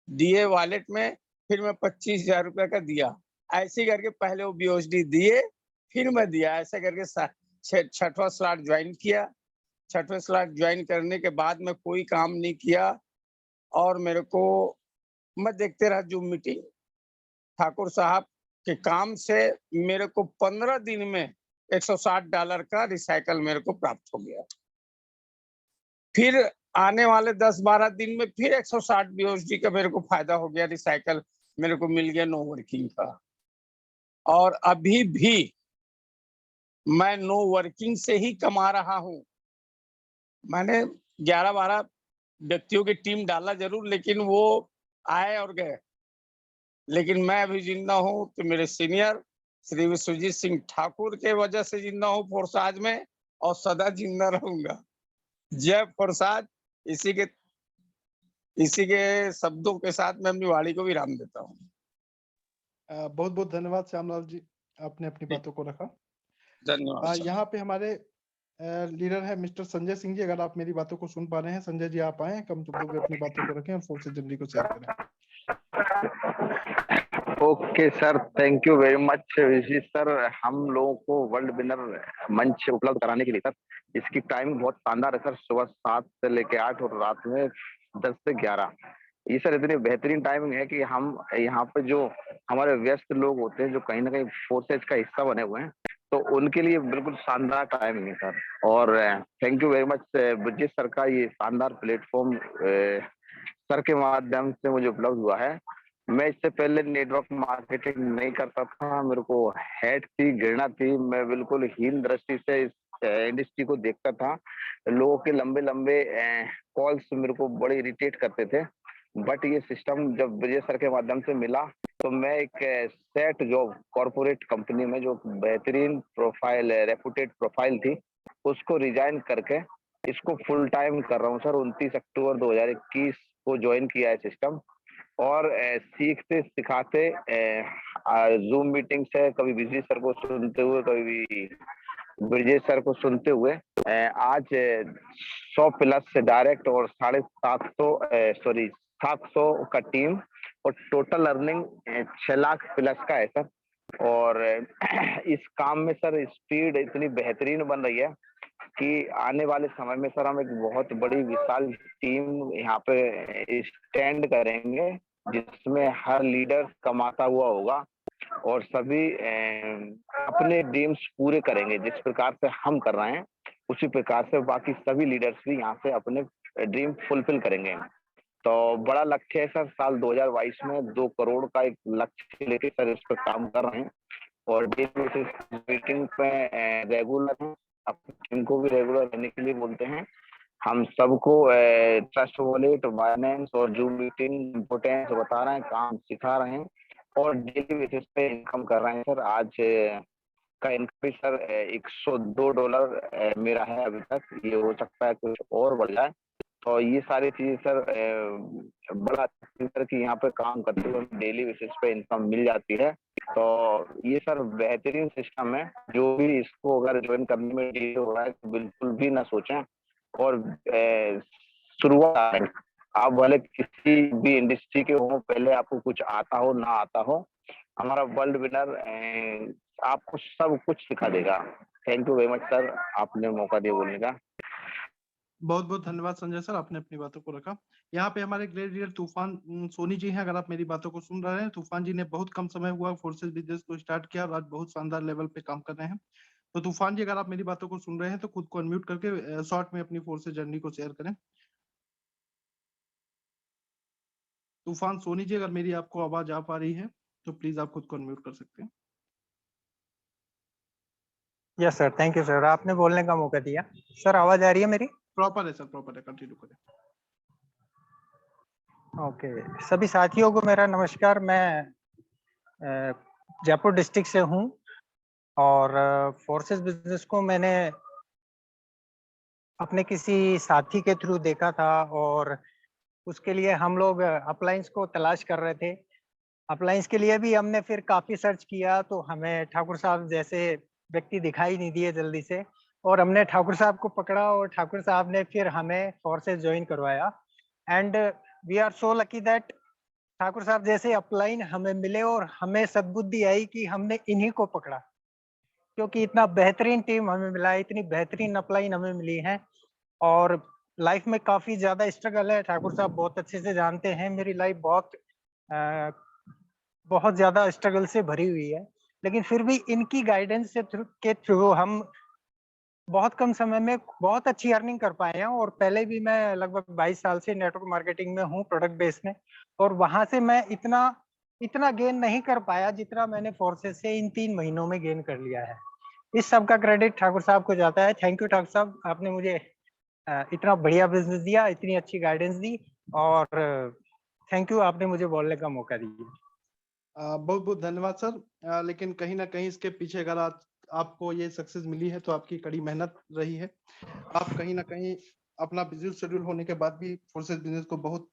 दिए वॉलेट में, फिर मैं 25,000 रुपए का दिया। ऐसे करके पहले वो बीओएसडी दिए, फिर मैं दिया। ऐसे करके 6वाँ स्लॉट ज्वाइन किया। 6वें स्लॉट ज्वाइन करने के बाद मैं कोई काम नहीं किया और मेरे को मैं देखते रहा ज़ूम मीटिंग। ठाकुर साहब के काम से मेरे को 15 दिन में $160 का रिसाइकल मेरे को प्राप्त हो गया। फिर आने वाले 10-12 दिन में फिर 160 बीओएसडी का मेरे को फायदा हो गया, रिसाइकल मेरे को मिल गया नो वर्किंग का। और अभी भी मैं नो वर्किंग से ही कमा रहा हूँ। मैंने 11-12 व्यक्तियों की टीम डाला ज़रूर, लेकिन वो आए और गए। लेकिन मैं अभी जिंदा हूँ तो मेरे सीनियर श्री विश्वजीत सिंह ठाकुर के वजह से जिंदा हूँ फोर्साज में और सदा जिंदा रहूंगा। जय फोर्साज। इसी के शब्दों के साथ मैं अपनी वाणी को विराम देता हूँ। बहुत बहुत धन्यवाद श्यामलाल जी, आपने अपनी बातों को रखा। धन्यवाद। यहाँ पे हमारे लीडर है मिस्टर संजय सिंह जी, अगर आप मेरी बातों को सुन पा रहे हैं, संजय जी आप आए, कम शब्दों में अपनी बातों को रखें और फोर्सेज जनरली को शेयर करें। Okay sir, thank you very much Vijit sir, हम लोगों को वर्ल्ड विनर मंच उपलब्ध कराने के लिए सर। इसकी टाइमिंग बहुत शानदार है सर, सुबह 7 से लेके 8 और रात में 10 से 11। ये सर इतनी बेहतरीन टाइमिंग है कि हम यहाँ पे जो हमारे व्यस्त लोग होते हैं, जो कहीं ना कहीं फोर्सेज का हिस्सा बने हुए हैं, तो उनके लिए बिल्कुल शानदार टाइमिंग है सर। और thank you very much Vijit sir का ये शानदार प्लेटफॉर्म सर के माध्यम से मुझे उपलब्ध हुआ है। मैं इससे पहले नेटवर्क मार्केटिंग नहीं करता था, मेरे को हेट थी, घृणा थी, मैं बिल्कुल हीन दृष्टि से इस इंडस्ट्री को देखता था। लोगों के लंबे लंबे कॉल्स मेरे को बड़े इरिटेट करते थे, बट ये सिस्टम जब विजय सर के माध्यम से मिला तो मैं एक सेट जॉब कॉर्पोरेट कंपनी में जो बेहतरीन प्रोफाइल रेपुटेड प्रोफाइल थी उसको रिजाइन करके इसको फुल टाइम कर रहा हूँ सर। 29 अक्टूबर 2021 को ज्वाइन किया है सिस्टम और सीखते सिखाते जूम मीटिंग से कभी विजय सर को सुनते हुए, कभी ब्रिजेश सर को सुनते हुए आज 100 प्लस से डायरेक्ट और 750 का टीम और टोटल अर्निंग 6 लाख प्लस का है सर। और इस काम में सर स्पीड इतनी बेहतरीन बन रही है कि आने वाले समय में सर हम एक बहुत बड़ी विशाल टीम यहाँ पे स्टैंड करेंगे, जिसमें हर लीडर कमाता हुआ होगा और सभी अपने ड्रीम्स पूरे करेंगे। जिस प्रकार से हम कर रहे हैं उसी प्रकार से बाकी सभी लीडर्स भी यहाँ से अपने ड्रीम फुलफिल करेंगे। तो बड़ा लक्ष्य है सर, साल 2022 में 2 करोड़ का एक लक्ष्य लेके सर इस पर काम कर रहे हैं और डेली मीटिंग पे रेगुलर हैं, अपनी टीम को भी रेगुलर रहने के लिए बोलते हैं। हम सबको ट्रस्ट वॉलेट, बाइनेंस और जूम मीटिंग इम्पोर्टेंस बता रहे हैं, काम सिखा रहे हैं और डेली बेसिस पे इनकम कर रहे हैं सर। आज का इनकम भी सर $102 मेरा है अभी तक, ये हो सकता है कुछ और बढ़ जाए। तो ये सारी चीजें सर बड़ा सर कि यहाँ पे काम करते हुए डेली बेसिस पे इनकम मिल जाती है। तो ये सर बेहतरीन सिस्टम है, जो भी इसको अगर ज्वाइन करने में डिले हो रहा है तो बिल्कुल भी ना सोचें। और शुरुआत आप भले किसी भी इंडस्ट्री के हो, पहले आपको कुछ आता हो ना आता हो, हमारा वर्ल्ड विनर आपको सब कुछ सिखा देगा। Thank you very much sir, आपने मौका दिया बोलने का। बहुत बहुत धन्यवाद संजय सर, आपने अपनी बातों को रखा। यहाँ पे हमारे ग्रेट लीडर तूफान सोनी जी हैं, अगर आप मेरी बातों को सुन रहे हैं। तूफान जी ने बहुत कम समय हुआ फोर्सेस बिजनेस को स्टार्ट किया और आज बहुत शानदार लेवल पे काम कर रहे हैं। तो तूफान जी, अगर आप मेरी बातों को सुन रहे हैं तो खुद को अनम्यूट करके शॉर्ट में अपनी फोर्सेस जर्नी को शेयर करें। तूफान सोनी जी, अगर मेरी आपको आवाज आ पा रही है तो प्लीज आप खुद को अनम्यूट कर सकते हैं। Yes sir, thank you sir, आपने बोलने का मौका दिया। सर आवाज आ रही है मेरी? प्रॉपर है सर, प्रॉपर है, कंटिन्यू करें। ओके, सभी साथियों को मेरा नमस्कार। मैं जयपुर डिस्ट्रिक्ट से हूँ और फोर्सेस बिजनेस को मैंने अपने किसी साथी के थ्रू देखा था और उसके लिए हम लोग अप्लायंस को तलाश कर रहे थे। अप्लायंस के लिए भी हमने फिर काफी सर्च किया तो हमें ठाकुर साहब जैसे व्यक्ति दिखाई नहीं दिए जल्दी से, और हमने ठाकुर साहब को पकड़ा और ठाकुर साहब ने फिर हमें फोर्सेस ज्वाइन करवाया। And we are so lucky that Thakur साहब जैसे अपलाइन हमें मिले और हमें सद्बुद्धि आई कि हमने इन्हीं को पकड़ा, क्योंकि इतना बेहतरीन टीम हमें मिला है, इतनी बेहतरीन अपलाइन हमें मिली है। और लाइफ में काफी ज्यादा स्ट्रगल है, ठाकुर साहब बहुत अच्छे से जानते हैं। मेरी लाइफ बहुत ज्यादा स्ट्रगल से भरी हुई है, लेकिन फिर भी इनकी गाइडेंस के थ्रू हम बहुत कम समय में बहुत अच्छी अर्निंग कर पाए हैं। और पहले भी मैं लगभग 22 साल से नेटवर्क मार्केटिंग में हूँ, प्रोडक्ट बेस में, और वहां से मैं इतना गेन नहीं कर पाया जितना मैंने फोर्सेस से इन 3 महीनों में गेन कर लिया है। इस सब का क्रेडिट ठाकुर साहब को जाता है। थैंक यू ठाकुर साहब, आपने मुझे इतना बढ़िया बिजनेस दिया, इतनी अच्छी गाइडेंस दी, और थैंक यू, आपने मुझे बोलने का मौका दिया। बहुत बहुत धन्यवाद सर। लेकिन कहीं ना कहीं इसके पीछे अगर आपको ये सक्सेस मिली है तो आपकी कड़ी मेहनत रही है। आप कहीं ना कहीं अपना बिजी शेड्यूल होने के बाद भी फोर्सेस बिजनेस को बहुत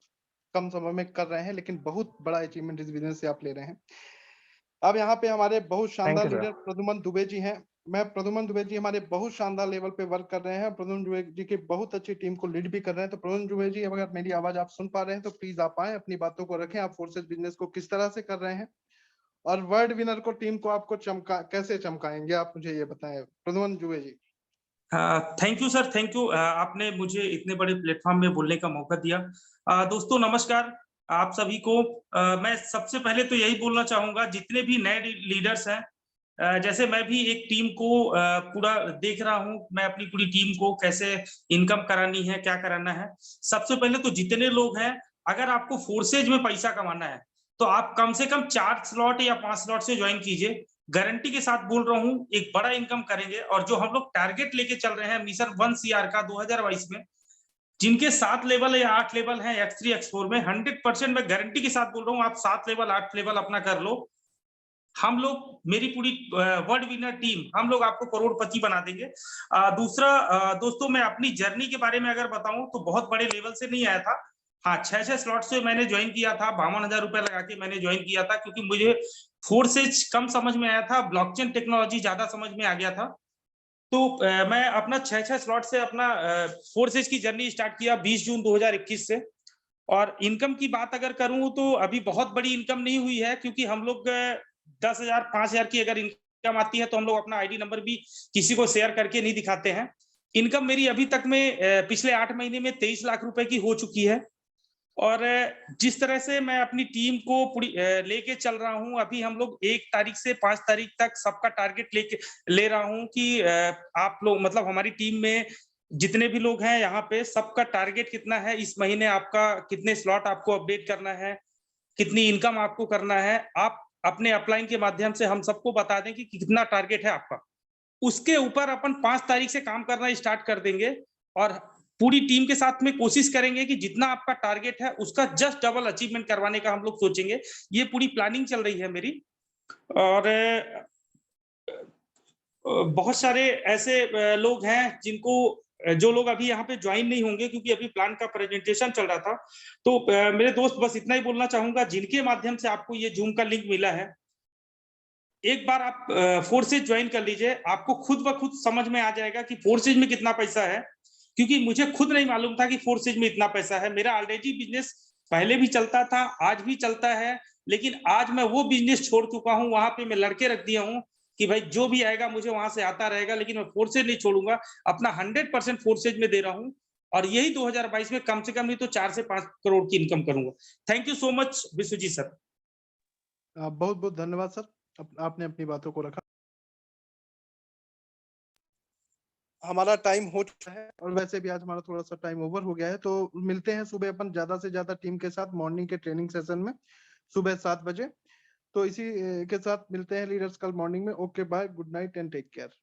कम समय में कर रहे हैं, लेकिन बहुत बड़ा अचीवमेंट इस बिजनेस से आप ले रहे हैं। अब यहाँ पे हमारे बहुत शानदार लीडर प्रद्युमन दुबे जी हैं। प्रद्युमन दुबे जी हमारे बहुत शानदार लेवल पे वर्क कर रहे हैं। प्रद्युमन दुबे जी की बहुत अच्छी टीम को लीड भी कर रहे हैं। तो प्रद्युमन दुबे जी, अगर मेरी आवाज आप सुन पा रहे हैं तो प्लीज आप आए, अपनी बातों को रखें, आप फोर्सेस बिजनेस को किस तरह से कर रहे हैं और वर्ल्ड विनर को टीम को आपको कैसे चमकाएंगे, आप मुझे ये बताएं। Pradyuman Dubey ji. Thank you sir, thank you, आपने मुझे इतने बड़े प्लेटफॉर्म में बोलने का मौका दिया। दोस्तों नमस्कार आप सभी को। मैं सबसे पहले तो यही बोलना चाहूंगा, जितने भी नए लीडर्स हैं, जैसे मैं भी एक टीम को पूरा देख रहा हूं, मैं अपनी पूरी टीम को कैसे इनकम करानी है, क्या कराना है। सबसे पहले तो जितने लोग हैं, अगर आपको फोर्सेज में पैसा कमाना है तो आप कम से कम 4 स्लॉट या 5 स्लॉट से ज्वाइन कीजिए। गारंटी के साथ बोल रहा हूं, एक बड़ा इनकम करेंगे। और जो हम लोग टारगेट लेके चल रहे हैं मिशन 1 CR का 2022 में, जिनके 7 लेवल या 8 लेवल हैं X3 X4 में, 100% मैं गारंटी के साथ बोल रहा हूं, आप 7 लेवल 8 लेवल अपना कर लो। हम लोग, मेरी पूरी वर्ल्ड विनर टीम, हम लोग आपको करोड़पति बना देंगे। दूसरा दोस्तों, मैं अपनी जर्नी के बारे में अगर बताऊं तो बहुत बड़े लेवल से नहीं आया था। हाँ, 6 स्लॉट से मैंने ज्वाइन किया था, 52,000 रुपए लगा के मैंने ज्वाइन किया था, क्योंकि मुझे फोर्सेज कम समझ में आया था, ब्लॉकचेन टेक्नोलॉजी ज्यादा समझ में आ गया था। तो मैं अपना 6 स्लॉट से अपना फोर्सेज की जर्नी स्टार्ट किया 20 जून 2021 से। और इनकम की बात अगर करूं तो अभी बहुत बड़ी इनकम नहीं हुई है, क्योंकि हम लोग 10,000 5,000 की अगर इनकम आती है तो हम लोग अपना आईडी नंबर भी किसी को शेयर करके नहीं दिखाते हैं। इनकम मेरी अभी तक में पिछले 8 महीने में 23 लाख रुपए की हो चुकी है। और जिस तरह से मैं अपनी टीम को पूरी लेके चल रहा हूं, अभी हम लोग 1 तारीख से 5 तारीख तक सबका टारगेट ले रहा हूं कि आप लोग मतलब हमारी टीम में जितने भी लोग हैं यहाँ पे, सबका टारगेट कितना है, इस महीने आपका कितने स्लॉट आपको अपडेट करना है, कितनी इनकम आपको करना है, आप अपने अपलाइन के माध्यम से हम सबको बता दें कि कितना टारगेट है आपका। उसके ऊपर अपन 5 तारीख से काम करना स्टार्ट कर देंगे और पूरी टीम के साथ में कोशिश करेंगे कि जितना आपका टारगेट है उसका जस्ट डबल अचीवमेंट करवाने का हम लोग सोचेंगे। ये पूरी प्लानिंग चल रही है मेरी। और बहुत सारे ऐसे लोग हैं जिनको जो लोग अभी यहाँ पे ज्वाइन नहीं होंगे, क्योंकि अभी प्लान का प्रेजेंटेशन चल रहा था। तो मेरे दोस्त, बस इतना ही बोलना चाहूंगा, जिनके माध्यम से आपको ये जूम का लिंक मिला है, एक बार आप फोर्सेज ज्वाइन कर लीजिए, आपको खुद ब खुद समझ में आ जाएगा कि फोर्सेज में कितना पैसा है। क्योंकि मुझे खुद नहीं मालूम था कि फोर्सेज में इतना पैसा है। मेरा ऑलरेडी बिजनेस पहले भी चलता था, आज भी चलता है, लेकिन आज मैं वो बिजनेस छोड़ चुका हूँ। वहां पे मैं लड़के रख दिया हूँ कि भाई जो भी आएगा मुझे वहां से आता रहेगा, लेकिन मैं फोर्सेज नहीं छोड़ूंगा। अपना 100% फोर्सेज में दे रहा हूँ और यही 2022 में कम से कम नहीं तो 4 से 5 करोड़ की इनकम करूंगा। Thank you so much Vishwajeet sir. बहुत बहुत धन्यवाद सर, आपने अपनी बातों को रखा। हमारा टाइम हो चुका है और वैसे भी आज हमारा थोड़ा सा टाइम ओवर हो गया है, तो मिलते हैं सुबह अपन ज्यादा से ज्यादा टीम के साथ मॉर्निंग के ट्रेनिंग सेशन में सुबह 7 बजे। तो इसी के साथ मिलते हैं लीडर्स कल मॉर्निंग में। Okay bye, good night and take care.